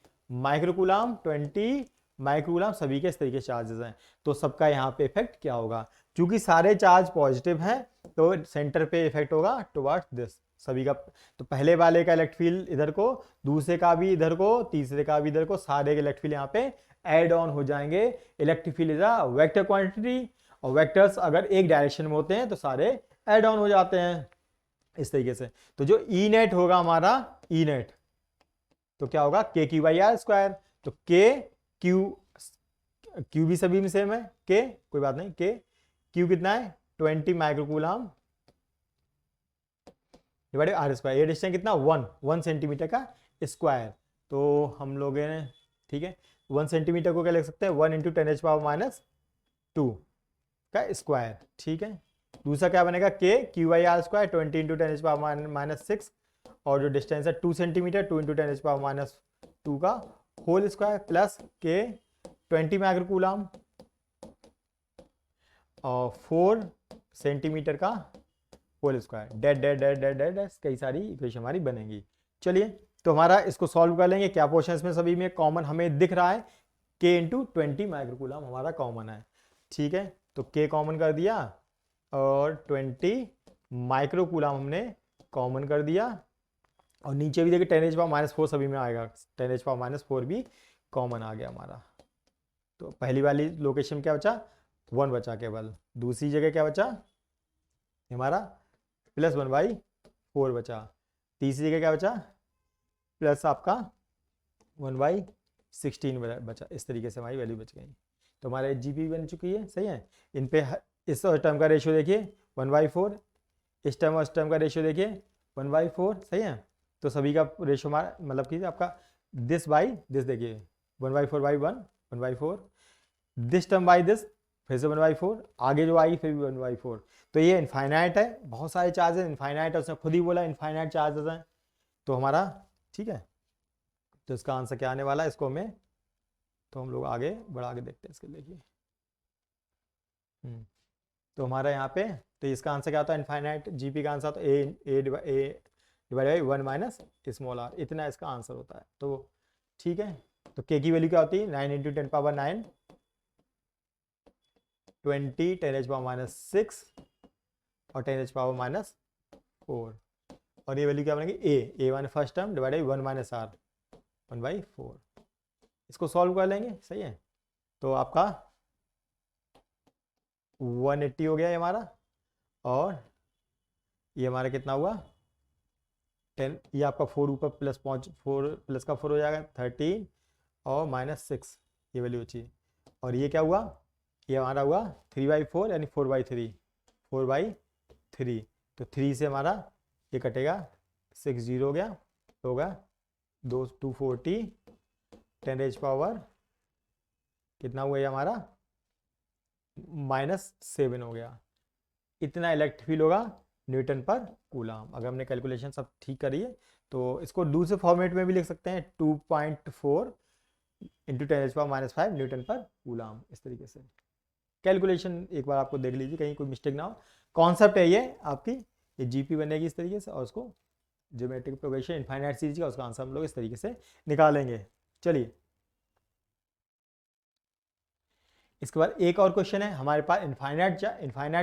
माइक्रोकूलम सभी के इस तरीके से चार्जेस हैं। तो सबका यहाँ पे इफेक्ट क्या होगा, क्योंकि सारे चार्ज पॉजिटिव हैं तो सेंटर पे इफेक्ट होगा टुवर्ड्स दिस सभी का। तो पहले वाले का इलेक्ट्रिक फील्ड इधर को, दूसरे का भी इधर को, तीसरे का भी इधर को, सारे के इलेक्ट्रिक फील्ड यहाँ पे एड ऑन हो जाएंगे। Electric field is a vector quantity और वेक्टर्स अगर एक डायरेक्शन में होते हैं तो सारे एड ऑन हो जाते हैं इस तरीके से। तो जो ई नेट होगा हमारा, ई नेट तो क्या होगा, के क्यू बाई आर स्क्वायर। तो के क्यू भी सभी में सेम है, के कोई बात नहीं, के क्यू कितना है 20 माइक्रोकूलम डिवाइडेड आर स्क्वायर, ये डिस्टेंस कितना 1 सेंटीमीटर का स्क्वायर। तो हम लोग हैं, ठीक है, 1 सेंटीमीटर को क्या लिख सकते हैं, 1 इंटू 10⁻⁻2 का स्क्वायर, ठीक है। दूसरा क्या बनेगा, K Q by R square 20 into 10⁻⁻6 और जो डिस्टेंस है 2 सेंटीमीटर 2 इंटू 10⁻⁻2 का होल स्क्वायर प्लस के 20 माइक्रोकूलम और 4 सेंटीमीटर का होल स्क्वायर, डेड कई सारी इक्वेशन हमारी बनेगी। चलिए तो हमारा इसको सॉल्व कर लेंगे। क्या पोर्शन में सभी में कॉमन हमें दिख रहा है, के इंटू 20 माइक्रोकूलम हमारा कॉमन है, ठीक है। तो के कॉमन कर दिया और 20 माइक्रोकूलम हमने कॉमन कर दिया और नीचे भी देखिए 10⁻⁻4 सभी में आएगा, 10⁻⁻4 भी कॉमन आ गया हमारा। तो पहली वाली लोकेशन क्या बचा, 1 बचा केवल, दूसरी जगह क्या बचा हमारा +1/4 बचा, तीसरी जगह क्या बचा प्लस आपका 1/4 16 बचा, इस तरीके से हमारी वैल्यू बच गई। तो हमारा जीपी बन चुकी है, सही है। इन पे इस टर्म का रेशियो देखिए 1/4, इस टर्म और इस टर्म का रेशियो देखिए 1/4, सही है। तो सभी का रेशियो हमारा मतलब कि आपका दिस बाई दिस देखिए 1/4/1, 1/4, दिस टर्म बाई दिस फिर से 1/4, आगे जो आई फिर भी 1/4। तो ये इनफाइनाइट है, बहुत सारे चार्जेस इनफाइनाइट है, उसने खुद ही बोला इनफाइनाइट चार्जेस हैं। तो हमारा ठीक है, तो इसका आंसर क्या आने वाला है, इसको हमें तो हम लोग आगे बढ़ा के देखते हैं इसके लिए। तो हमारा यहाँ पे तो इसका आंसर क्या होता है, इनफाइनाइट जीपी का आंसर तो a divide by 1 minus small r, इतना इसका आंसर होता है। तो ठीक है, तो के की वैल्यू क्या होती है 9 × 10⁻9, 20 10⁻⁻6 और 10⁻⁻4, और ये वैल्यू क्या बनेगी a1 first term divide by 1 minus R 1/4। इसको सॉल्व कर लेंगे, सही है। तो आपका 180 हो गया ये हमारा, और ये हमारा कितना हुआ 10, ये आपका 4 ऊपर प्लस 4 प्लस का 4 हो जाएगा 13 और -6 ये वैल्यू बची। और ये क्या हुआ, ये हमारा हुआ 3/4 यानी 4/3, 4/3। तो 3 से हमारा ये कटेगा 6 0 हो गया, तो होगा 240 10⁻, कितना हुआ ये हमारा -7 हो गया। इतना इलेक्ट्रिक फील्ड होगा न्यूटन पर कूलम। अगर हमने कैलकुलेशन सब ठीक करी है तो इसको दूसरे फॉर्मेट में भी लिख सकते हैं 2.4 × 10⁻⁻5 न्यूटन पर कूलम, इस तरीके से। कैलकुलेशन एक बार आपको देख लीजिए कहीं कोई मिस्टेक ना हो। कॉन्सेप्ट है ये आपकी, ये जीपी बनेगी इस तरीके से, और उसको ज्योमेट्रिक प्रोग्रेशन इनफाइनाइट सीरीज का उसका आंसर हम लोग इस तरीके से निकालेंगे। चलिए इसके बाद एक और क्वेश्चन है हमारे पास, इनफाइनाइट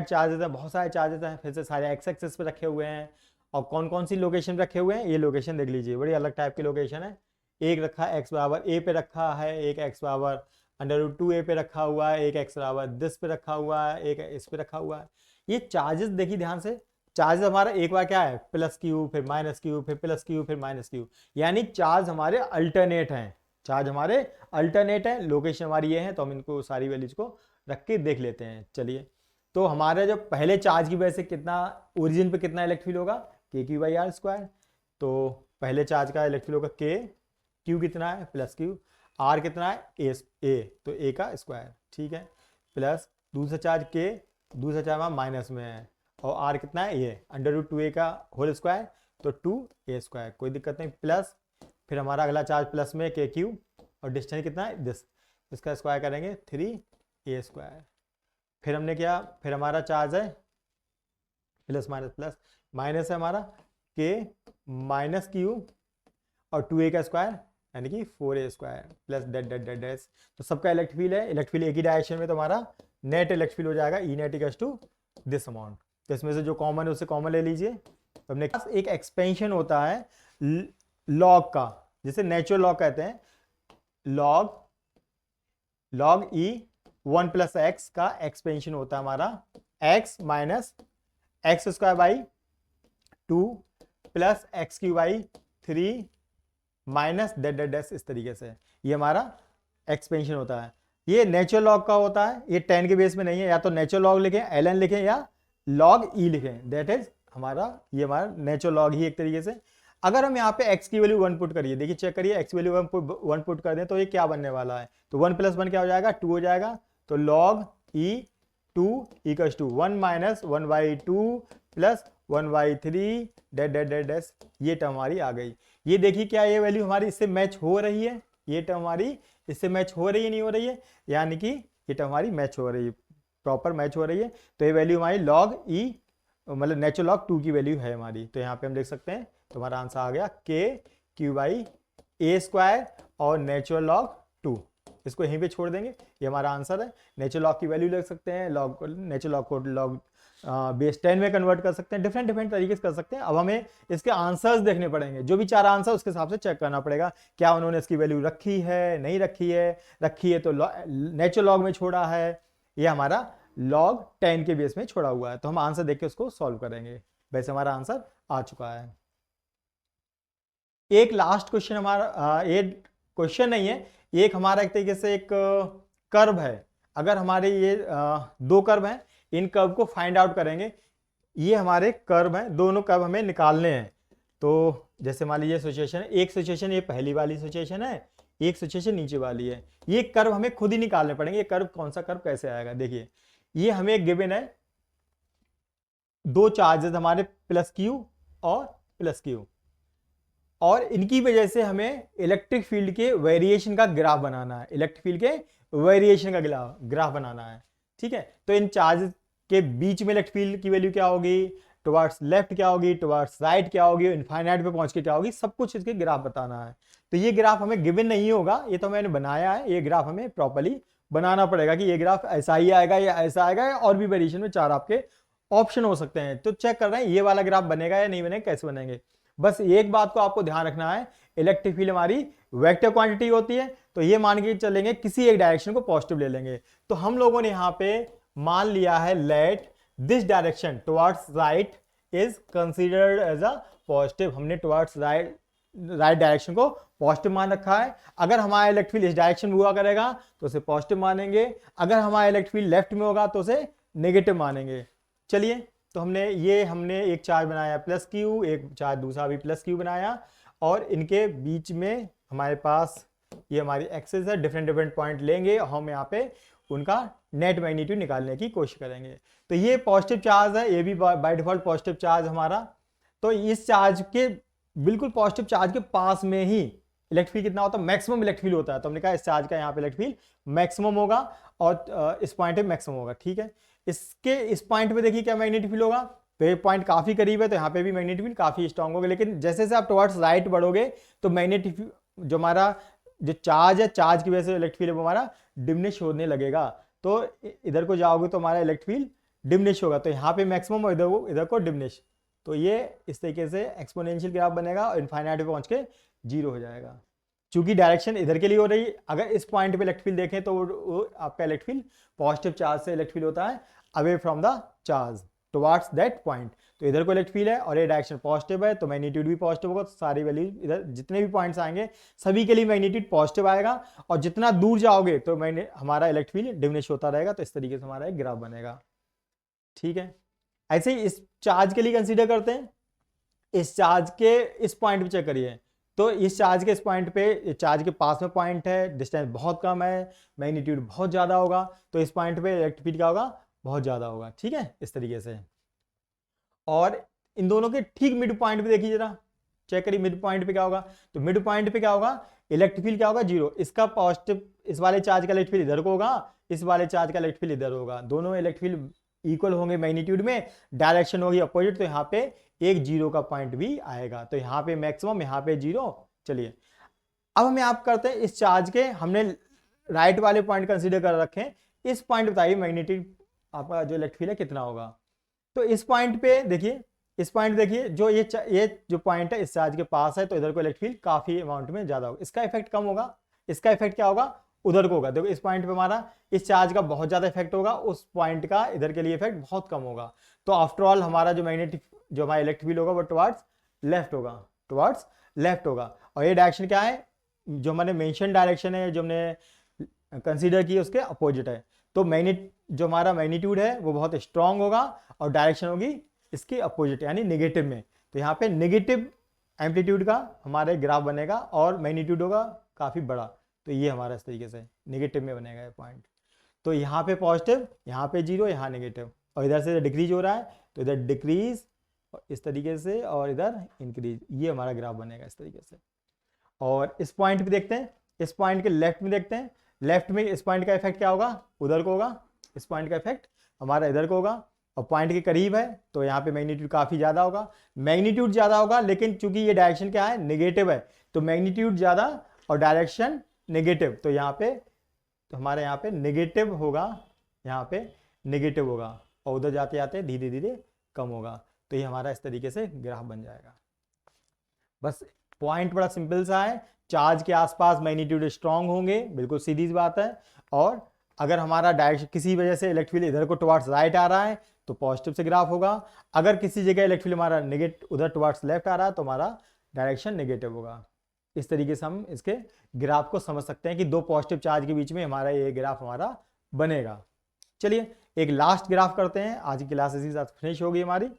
चार्जेस हैं, बहुत सारे चार्जेस हैं, फिर से सारे एक्स एक्सेस पे रखे हुए हैं, और कौन कौन सी लोकेशन रखे हुए हैं ये लोकेशन देख लीजिए, बड़ी अलग टाइप की लोकेशन है। एक रखा है x बराबर a पे रखा है, एक x बराबर √2a पे रखा हुआ है, एक x बराबर दिस पे रखा हुआ है, एक इस पे रखा हुआ है। ये चार्जेस देखिए ध्यान से, चार्ज हमारा एक बार क्या है +q फिर -q फिर +q फिर -q, यानी चार्ज हमारे अल्टरनेट हैं, चार्ज हमारे अल्टरनेट है। लोकेशन हमारी ये है, तो हम इनको सारी वैल्यूज को रख के देख लेते हैं। चलिए तो हमारे जो पहले चार्ज की वजह से कितना ओरिजिन पे कितना इलेक्ट्रिक फील्ड होगा kq/r²। तो पहले चार्ज का इलेक्ट्रिक फील्ड होगा k, q कितना है +q, r कितना है a तो a का स्क्वायर, ठीक है, प्लस दूसरा चार्ज k, दूसरा चार्ज हमारा माइनस में है, और r कितना है ये √2a का होल स्क्वायर तो 2a², कोई दिक्कत नहीं, प्लस फिर हमारा अगला चार्ज प्लस में kq, और डिस्टेंस कितना है दिस, इसका स्क्वायर करेंगे 3a²। फिर हमने क्या, फिर हमारा चार्ज है प्लस माइनस है हमारा k -q और 2a का स्क्वायर यानी कि 4a² प्लस डेट। तो सबका इलेक्ट्रिक फील्ड है, इलेक्ट्रिक फील्ड एक ही डायरेक्शन में, तो हमारा नेट इलेक्ट्रिक फील्ड हो जाएगा E net = दिस अमाउंट। तो इसमें से जो कॉमन है उससे कॉमन ले लीजिए। तो हमने एक एक्सपेंशन होता है लॉग का, जिसे नेचुरल लॉग कहते हैं, लॉग E 1 + x का एक्सपेंशन होता है हमारा x - x² / 2 plus x³ minus date, इस तरीके से ये हमारा एक्सपेंशन होता है। ये नेचुरल लॉग का होता है, ये 10 के बेस में नहीं है, या तो नेचुरल लॉग लिखें ln लिखें या log e लिखें, दैट इज हमारा ये हमारा नेचुरल लॉग ही एक तरीके से। अगर हम यहाँ पे x की वैल्यू 1 पुट करिए, देखिए चेक करिए, x की वैल्यू 1 पुट कर दें तो ये क्या बनने वाला है, तो 1 + 1 क्या हो जाएगा 2 हो जाएगा। तो log e 2 = 1 - 1/2 प्लस 1/3 डेट, ये टर्म हमारी आ गई। ये देखिए क्या ये वैल्यू हमारी इससे मैच हो रही है, ये टर्म हमारी इससे मैच हो रही है नहीं हो रही है, यानी कि ये टर्म हमारी मैच हो रही है, प्रॉपर मैच हो रही है। तो ये वैल्यू हमारी log e मतलब नेचुरल लॉग 2 की वैल्यू है हमारी। तो यहाँ पे हम देख सकते हैं, तो हमारा आंसर आ गया kq/a² और नेचुरल लॉग 2, इसको यहीं पे छोड़ देंगे, ये हमारा आंसर है। नेचुरल लॉग की वैल्यू लिख सकते हैं, नेचुरल लॉग को लॉग बेस 10 में कन्वर्ट कर सकते हैं, डिफरेंट तरीके से कर सकते हैं। अब हमें इसके आंसर्स देखने पड़ेंगे, जो भी 4 आंसर उसके हिसाब से चेक करना पड़ेगा, क्या उन्होंने इसकी वैल्यू रखी है नहीं रखी है तो नेचुरल लॉग में छोड़ा है, ये हमारा log 10 के बेस में छोड़ा हुआ है। तो हम आंसर देख के उसको सॉल्व करेंगे। वैसे हमारा आंसर आ चुका है। एक लास्ट क्वेश्चन हमारा, ये क्वेश्चन नहीं है, एक हमारा एक तरीके से एक कर्व है। अगर हमारे ये दो कर्व हैं, इन कर्व को फाइंड आउट करेंगे। ये हमारे कर्व हैं, दोनों कर्व हमें निकालने हैं। तो जैसे मान लीजिए सिचुएशन है, एक सिचुएशन ये पहली वाली सिचुएशन है, एक सिचुएशन नीचे वाली है। ये कर्व हमें खुद ही निकालने पड़ेंगे। ये कर्व कौन सा कर्व कैसे आएगा, देखिए ये हमें गिवन है, दो चार्जेस हमारे प्लस क्यू और प्लस क्यू, और इनकी वजह से हमें इलेक्ट्रिक फील्ड के वेरिएशन का ग्राफ बनाना है। इलेक्ट्रिक फील्ड के वेरिएशन का ग्राफ बनाना है, ठीक है। तो इन चार्जेस के बीच में इलेक्ट्रिक फील्ड की वैल्यू क्या होगी, टुवर्ड्स लेफ्ट क्या होगी, टुवर्ड्स राइट क्या होगी, इनफाइनाइट पे पहुंच के क्या होगी, सब कुछ इसके ग्राफ बताना है। तो ये ग्राफ हमें गिवन नहीं होगा, ये तो मैंने बनाया है। ये ग्राफ हमें प्रॉपर्ली बनाना पड़ेगा कि ये ग्राफ ऐसा ही आएगा या ऐसा आएगा, और भी वेरिएशन में चार आपके ऑप्शन हो सकते हैं। तो चेक कर रहे हैं ये वाला ग्राफ बनेगा या नहीं बनेगा, कैसे बनेंगे। बस एक बात को आपको ध्यान रखना है, इलेक्ट्रिक फील्ड हमारी वेक्टर क्वांटिटी होती है। तो ये मान के चलेंगे किसी एक डायरेक्शन को पॉजिटिव ले लेंगे। तो हम लोगों ने यहाँ पे मान लिया है let this direction towards right is considered as a positive. हमने टुवर्ड्स राइट डायरेक्शन को पॉजिटिव मान रखा है। अगर हमारा इलेक्ट्रिक फील्ड इस डायरेक्शन में हुआ करेगा तो उसे पॉजिटिव मानेंगे, अगर हमारा इलेक्ट्रिक फील्ड लेफ्ट में होगा तो उसे नेगेटिव मानेंगे। चलिए, तो हमने एक चार्ज बनाया प्लस क्यू, एक चार्ज दूसरा भी प्लस क्यू बनाया, और इनके बीच में हमारे पास ये हमारी एक्सिस है। डिफरेंट पॉइंट लेंगे और हम यहाँ पे उनका नेट मैग्नीट्यूड निकालने की कोशिश करेंगे। तो ये पॉजिटिव चार्ज है, ये भी बाय डिफॉल्ट पॉजिटिव चार्ज हमारा। तो इस चार्ज के बिल्कुल पॉजिटिव चार्ज के पास में ही इलेक्ट्रिक फील्ड कितना होता है, मैक्सिमम इलेक्ट्रिक फील्ड होता है। तो हमने कहा इस चार्ज का यहाँ पे इलेक्ट्रिक फील्ड मैक्सिमम होगा और इस पॉइंट पे मैक्सिमम होगा, ठीक है। इसके इस पॉइंट पे देखिए क्या मैग्नेटिक फील्ड होगा, तो ये पॉइंट काफी करीब है तो यहाँ पे भी मैग्नेटिक फील्ड काफी स्ट्रांग होगा। लेकिन जैसे जैसे आप टुवर्ड्स राइट बढ़ोगे तो मैग्नेटिक जो हमारा जो चार्ज है, चार्ज की वजह से इलेक्ट्रिक फील्ड हमारा डिमिनिश होने लगेगा। तो इधर को जाओगे तो हमारा इलेक्ट्रिक फील्ड डिमिनिश होगा, तो यहाँ पे मैक्सिमम और इधर को डिमिनिश। तो ये इस तरीके से एक्सपोनेंशियल ग्राफ बनेगा और इनफाइनाइट पे पहुंच के जीरो हो जाएगा। चूंकि डायरेक्शन इधर के लिए हो रही, अगर इस पॉइंट पे इलेक्ट्रिक फील्ड देखें तो वो आपका इलेक्ट्रिक फील्ड पॉजिटिव चार्ज से इलेक्ट्रिक फील्ड होता है away from the charge towards that point. तो इधर को इलेक्ट्रिक फील्ड है और ये डायरेक्शन पॉजिटिव है, तो मैग्नीट्यूड भी पॉजिटिव होगा। तो सारी वैल्यू इधर जितने भी पॉइंट्स आएंगे सभी के लिए मैग्नीट्यूड पॉजिटिव आएगा, और जितना दूर जाओगे तो हमारा इलेक्ट्रिक फील्ड डिमिनिश होता रहेगा। तो इस तरीके से हमारा एक ग्राफ बनेगा, ठीक है। ऐसे ही इस चार्ज के लिए कंसीडर करते हैं। इस चार्ज के इस पॉइंट पे चेक करिए, तो इस चार्ज के इस पॉइंट पे, चार्ज के पास में पॉइंट है, डिस्टेंस बहुत कम है, मैग्नीट्यूड बहुत ज्यादा होगा, तो इस पॉइंट पे इलेक्ट्रिक फील्ड क्या होगा, बहुत ज्यादा होगा, ठीक है, इस तरीके से। और इन दोनों के ठीक मिड पॉइंट पे देखिए जरा, चेक करिए मिड पॉइंट पे क्या होगा। तो मिड पॉइंट पे क्या होगा, इलेक्ट्रिक फील्ड क्या होगा, जीरो। इसका पॉजिटिव, इस वाले चार्ज का इलेक्ट्रिक फील्ड इधर को होगा, इस वाले चार्ज का इलेक्ट्रिक फील्ड इधर होगा। दोनों इलेक्ट्रिक फील्ड इक्वल होंगे मैग्नीट्यूड में, डायरेक्शन होगी अपोजिट, तो यहाँ पे एक जीरो का पॉइंट भी आएगा। तो यहाँ पे मैक्सिमम, यहाँ पे जीरो। चलिए, अब हम आप करते हैं इस चार्ज के, हमने राइट वाले पॉइंट कंसीडर कर रखे हैं। इस पॉइंट बताइए मैग्नेटिक आपका जो इलेक्ट्रिक फील्ड है कितना होगा। तो इस पॉइंट पे देखिए, इस पॉइंट देखिए, जो ये जो पॉइंट है इस चार्ज के पास है, तो इधर को इलेक्ट्रिक फील्ड काफी अमाउंट में ज्यादा होगा। इसका इफेक्ट कम होगा, इसका इफेक्ट क्या होगा, उधर को होगा। देखो इस पॉइंट पे हमारा इस चार्ज का बहुत ज्यादा इफेक्ट होगा, उस पॉइंट का इधर के लिए इफेक्ट बहुत कम होगा। तो आफ्टर ऑल हमारा जो मैग्नेटिक, जो हमारा इलेक्ट्रिक फील्ड होगा वो टुवर्ड्स लेफ्ट होगा, टुवर्ड्स लेफ्ट होगा। और ये डायरेक्शन क्या है, जो हमारे मेंशन डायरेक्शन है, जो हमने कंसीडर की उसके अपोजिट है। तो जो हमारा मैग्नीट्यूड है वो बहुत स्ट्रांग होगा और डायरेक्शन होगी इसके अपोजिट यानी नेगेटिव में। तो यहाँ पे नेगेटिव एम्पलीट्यूड का हमारा ग्राफ बनेगा और मैग्नीट्यूड होगा काफी बड़ा। तो ये हमारा इस तरीके से नेगेटिव में बनेगा ये पॉइंट। तो यहाँ पे पॉजिटिव, यहाँ पे जीरो, यहाँ नेगेटिव, और इधर से डिक्रीज हो रहा है तो इधर डिक्रीज इस तरीके से, और इधर इंक्रीज। ये हमारा ग्राफ बनेगा इस तरीके से। और इस पॉइंट पे देखते हैं, इस पॉइंट के लेफ्ट में देखते हैं, लेफ्ट में इस पॉइंट का इफेक्ट क्या होगा, उधर को होगा। इस पॉइंट का इफेक्ट हमारा इधर को होगा, और पॉइंट के करीब है तो यहाँ पे मैग्नीट्यूड काफी ज्यादा होगा। मैग्नीट्यूड ज्यादा होगा, लेकिन चूंकि ये डायरेक्शन क्या है, नेगेटिव है, तो मैग्नीट्यूड ज्यादा और डायरेक्शन नेगेटिव। तो यहाँ पे, तो हमारे यहाँ पे नेगेटिव होगा, यहाँ पे नेगेटिव होगा, और उधर जाते जाते धीरे धीरे कम होगा। तो ये हमारा इस तरीके से ग्राफ बन जाएगा। बस पॉइंट बड़ा सिंपल सा है, चार्ज के आसपास मैग्नीट्यूड स्ट्रांग होंगे, बिल्कुल सीधी सी बात है। और अगर हमारा डायरेक्शन किसी वजह से इलेक्ट्रिक फील्ड इधर को टुवर्ड्स राइट आ रहा है तो पॉजिटिव से ग्राफ होगा। अगर किसी जगह इलेक्ट्रिक फील्ड हमारा नेगेटिव उधर टुवर्ड्स लेफ्ट आ रहा है तो हमारा डायरेक्शन नेगेटिव होगा। इस तरीके से हम इसके ग्राफ को समझ सकते हैं कि दो पॉजिटिव चार्ज के बीच में हमारा ये ग्राफ हमारा बनेगा। चलिए एक लास्ट ग्राफ करते हैं, आज की क्लास इसी के साथ फिनिश होगी हमारी।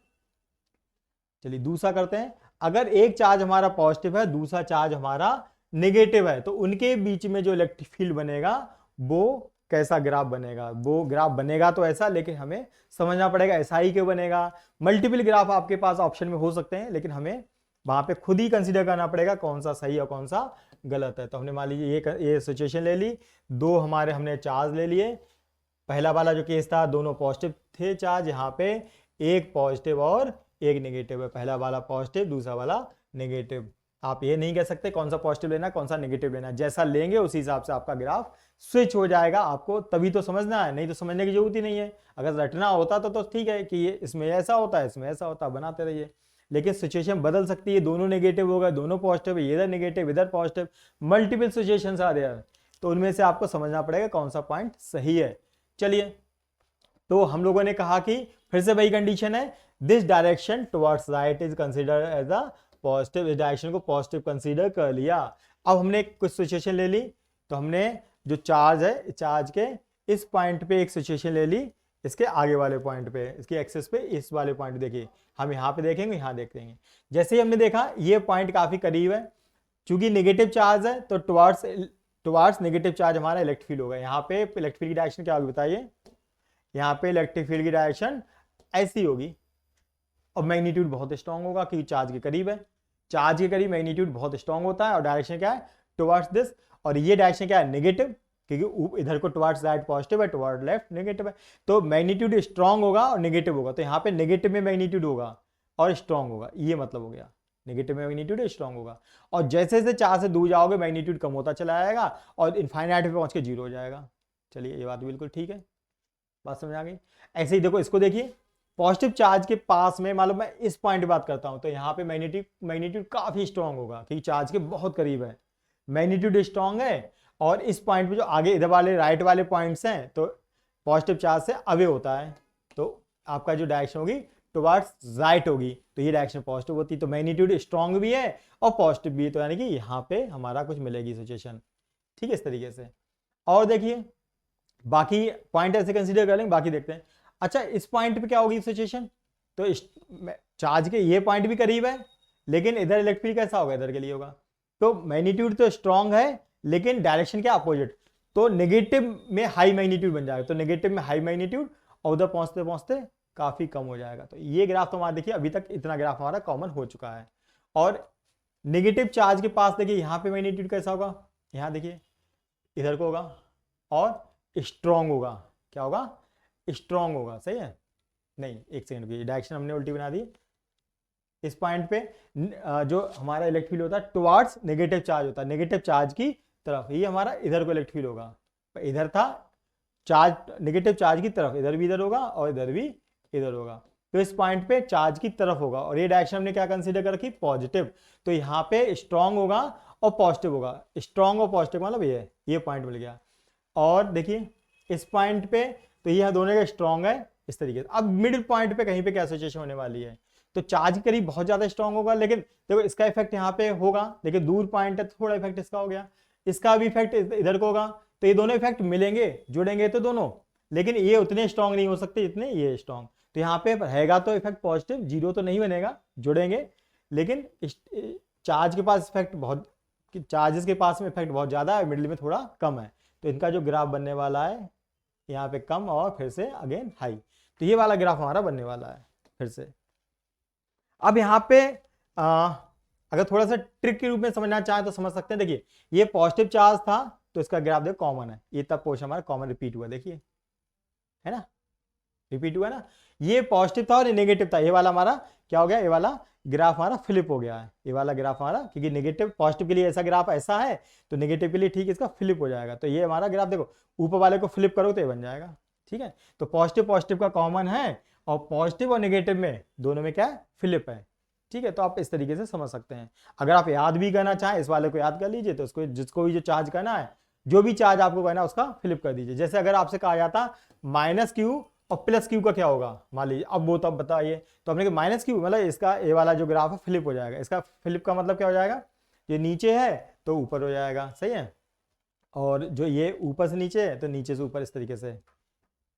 चलिए दूसरा करते हैं, अगर एक चार्ज हमारा पॉजिटिव है, दूसरा चार्ज हमारा नेगेटिव है, तो उनके बीच में जो इलेक्ट्रिक फील्ड बनेगा वो कैसा ग्राफ बनेगा। वो ग्राफ बनेगा तो ऐसा, लेकिन हमें समझना पड़ेगा ऐसा ही क्यों बनेगा। मल्टीपल ग्राफ आपके पास ऑप्शन में हो सकते हैं, लेकिन हमें वहां पे खुद ही कंसीडर करना पड़ेगा कौन सा सही और कौन सा गलत है। तो हमने मान लीजिए ये सिचुएशन ले ली, दो हमारे हमने चार्ज ले लिए। पहला वाला जो केस था दोनों पॉजिटिव थे चार्ज, यहाँ पे एक पॉजिटिव और एक नेगेटिव है। पहला वाला पॉजिटिव, दूसरा वाला नेगेटिव। आप ये नहीं कह सकते कौन सा पॉजिटिव लेना कौन सा नेगेटिव लेना, जैसा लेंगे उसी हिसाब से आपका ग्राफ स्विच हो जाएगा। आपको तभी तो समझना है, नहीं तो समझने की जरूरत ही नहीं है। अगर रटना होता तो ठीक है कि ये इसमें ऐसा होता है, इसमें ऐसा होता है, बनाते रहिए। लेकिन सिचुएशन बदल सकती है, दोनों नेगेटिव होगा, दोनों पॉजिटिव, इधर नेगेटिव इधर positive, multiple situations are there, तो उनमें से आपको समझना पड़ेगा कौन सा पॉइंट सही है। चलिए तो हम लोगों ने कहा कि फिर से वही कंडीशन है, this direction towards right is consider as a positive. इस डायरेक्शन को पॉजिटिव कंसीडर कर लिया। अब हमने कुछ सिचुएशन ले ली, तो हमने जो चार्ज है, चार्ज के इस पॉइंट पे एक सिचुएशन ले ली, इसके आगे वाले पॉइंट पे, इसकी एक्सेस पे इस वाले पॉइंट देखिए, हम यहाँ पे देखेंगे, यहाँ देखेंगे। जैसे ही हमने देखा ये पॉइंट काफी करीब है, चूंकि नेगेटिव चार्ज है तो टुवर्ड्स नेगेटिव चार्ज हमारा इलेक्ट्रिक फील्ड होगा। यहाँ पे इलेक्ट्रिक फील्ड की डायरेक्शन क्या होगी बताइए, यहाँ पे इलेक्ट्रिक फील्ड की डायरेक्शन ऐसी होगी, और मैग्नीट्यूड बहुत स्ट्रांग होगा क्योंकि चार्ज के करीब है। चार्ज के करीब मैग्नीट्यूड बहुत स्ट्रांग होता है, और डायरेक्शन क्या है, टुवर्ड्स दिस। और ये डायरेक्शन क्या है, नेगेटिव, क्योंकि इधर को टुवर्ड्स राइट पॉजिटिव है, टुवर्ड लेफ्ट नेगेटिव है। तो मैग्नीट्यूड स्ट्रांग होगा और नेगेटिव होगा, तो यहाँ पे नेगेटिव में मैग्नीट्यूड होगा और स्ट्रांग होगा, ये मतलब हो गया, नेगेटिव में मैग्नीट्यूड स्ट्रांग होगा। और जैसे जैसे चार्ज से दूर जाओगे मैग्नीट्यूड कम होता चला जाएगा और इनफाइनाइट पे पहुंच के जीरो हो जाएगा। चलिए ये बात बिल्कुल ठीक है, बात समझ आ गई। ऐसे ही देखो इसको देखिए, पॉजिटिव चार्ज के पास में मालूम मैं इस पॉइंट की बात करता हूं, तो यहाँ पे मैग्नीट्यूड काफी स्ट्रांग होगा क्योंकि चार्ज के बहुत करीब है, मैग्नीट्यूड स्ट्रांग है। और इस पॉइंट पे जो आगे इधर वाले राइट वाले पॉइंट्स हैं, तो पॉजिटिव चार्ज से अवे होता है, तो आपका जो डायरेक्शन होगी टुवर्ड्स राइट होगी, तो ये डायरेक्शन पॉजिटिव होती है। तो मैग्नीट्यूड स्ट्रांग भी है और पॉजिटिव भी है, तो यानी कि यहाँ पे हमारा कुछ मिलेगी सिचुएशन, ठीक है, इस तरीके से। और देखिए बाकी पॉइंट ऐसे कंसीडर कर लेंगे, बाकी देखते हैं। अच्छा इस पॉइंट पे क्या होगी सिचुएशन, तो चार्ज के ये पॉइंट भी करीब है, लेकिन इधर इलेक्ट्रिक फील्ड कैसा होगा, इधर के लिए होगा। तो मैग्नीट्यूड तो स्ट्रांग है, लेकिन डायरेक्शन क्या अपोजिट, तो नेगेटिव में हाई मैग्नीट्यूड बन जाएगा, तो नेगेटिव में हाई मैग्नीट्यूड और उधर पहुंचते पहुंचते काफी कम हो जाएगा। तो ये ग्राफ तो हमारा देखिए अभी तक इतना ग्राफ हमारा कॉमन हो चुका है। और नेगेटिव चार्ज के पास देखिए यहाँ पे मैग्नीट्यूड कैसा होगा, यहाँ देखिए इधर को होगा और स्ट्रांग होगा, क्या होगा, स्ट्रांग होगा, सही है। नहीं एक सेकंड की डायरेक्शन हमने उल्टी बना दी। इस पॉइंट पे जो हमारा इलेक्ट्रिक फील्ड होता है टुवर्ड्स नेगेटिव चार्ज होता है, नेगेटिव चार्ज की तरफ, ये हमारा इधर को इलेक्ट्रिक फील्ड होगा। इधर था चार्ज नेगेटिव चार्ज की तरफ, इधर भी इधर होगा और इधर भी इधर होगा, तो इस पॉइंट पे चार्ज की तरफ होगा। और ये डायरेक्शन हमने क्या कंसीडर कर रखी, पॉजिटिव, तो यहाँ पे स्ट्रांग होगा और पॉजिटिव होगा। स्ट्रांग और पॉजिटिव मतलब ये पॉइंट मिल गया। और देखिए इस पॉइंट पे तो ये दोनों का स्ट्रांग है इस तरीके से। अब मिडिल पॉइंट पे कहीं पे क्या सिचुएशन होने वाली है, तो चार्ज के करीब बहुत ज्यादा स्ट्रांग होगा, लेकिन देखो इसका इफेक्ट यहाँ पे होगा, लेकिन दूर पॉइंट है तो थोड़ा इफेक्ट इसका हो गया, इसका भी इफेक्ट इधर को होगा, तो ये दोनों इफेक्ट मिलेंगे, जुड़ेंगे तो दोनों, लेकिन ये उतने स्ट्रांग नहीं हो सकते जितने ये स्ट्रांग। तो यहाँ पे रहेगा तो इफेक्ट पॉजिटिव, जीरो तो नहीं बनेगा, जुड़ेंगे, लेकिन चार्ज के पास इफेक्ट बहुत, चार्जेस के पास में इफेक्ट बहुत ज्यादा है, मिडिल में थोड़ा कम है, तो इनका जो ग्राफ बनने वाला है यहाँ पे कम और फिर से अगेन हाई, तो ये वाला ग्राफ हमारा बनने वाला है फिर से। अब यहाँ पे अगर थोड़ा सा ट्रिक के रूप में समझना चाहें तो समझ सकते हैं। देखिए ये पॉजिटिव चार्ज था तो इसका ग्राफ देखो कॉमन है, ये तब पोर्शन हमारा कॉमन रिपीट हुआ, देखिए है ना, रिपीट हुआ ना। ये पॉजिटिव था और ये नेगेटिव था, ये वाला हमारा क्या हो गया, ये वाला ग्राफ हमारा फ्लिप हो गया है, ये वाला ग्राफ हमारा, क्योंकि नेगेटिव पॉजिटिव के लिए ऐसा ग्राफ ऐसा है तो नेगेटिव के लिए ठीक इसका फ्लिप हो जाएगा। तो ये हमारा ग्राफ देखो ऊपर वाले को फ्लिप करो तो ये बन जाएगा, ठीक है। तो पॉजिटिव पॉजिटिव का कॉमन है और पॉजिटिव और नेगेटिव में दोनों में क्या है, फ्लिप है, ठीक है। तो आप इस तरीके से समझ सकते हैं। अगर आप याद भी करना चाहें इस वाले को याद कर लीजिए, तो उसको जिसको भी जो चार्ज करना है, जो भी चार्ज आपको करना है उसका फ्लिप कर दीजिए। जैसे अगर आपसे कहा जाता माइनस क्यू और प्लस क्यू का क्या होगा, मान लीजिए, अब वो तब बताइए, तो हमने माइनस क्यू मतलब इसका ये वाला जो ग्राफ है फ्लिप हो जाएगा, इसका फ्लिप का मतलब क्या हो जाएगा, जो नीचे है तो ऊपर हो जाएगा, सही है। और जो ये ऊपर से नीचे है तो नीचे से ऊपर, इस तरीके से,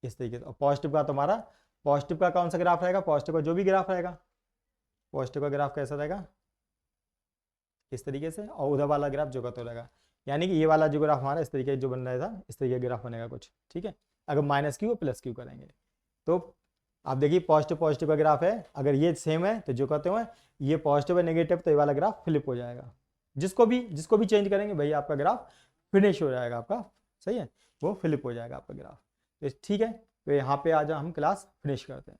इस तरीके से। और पॉजिटिव का तुम्हारा, पॉजिटिव का कौन सा ग्राफ रहेगा, पॉजिटिव का जो भी ग्राफ रहेगा, पॉजिटिव का ग्राफ कैसा रहेगा, इस तरीके से, और उधर वाला ग्राफ जो का तो रहेगा। यानी कि ये वाला जो ग्राफ हमारा इस तरीके जो बन रहा था, इस तरीके का ग्राफ बनेगा कुछ, ठीक है। अगर माइनस क्यू प्लस क्यू करेंगे तो आप देखिए पॉजिटिव पॉजिटिव का ग्राफ है, अगर ये सेम है तो जो कहते हैं ये पॉजिटिव है नेगेटिव, तो ये वाला ग्राफ फ्लिप हो जाएगा। जिसको भी चेंज करेंगे भाई आपका ग्राफ फिनिश हो जाएगा आपका, सही है, वो फ्लिप हो जाएगा आपका ग्राफ। तो ठीक है, तो यहाँ पे आज हम क्लास फिनिश करते हैं।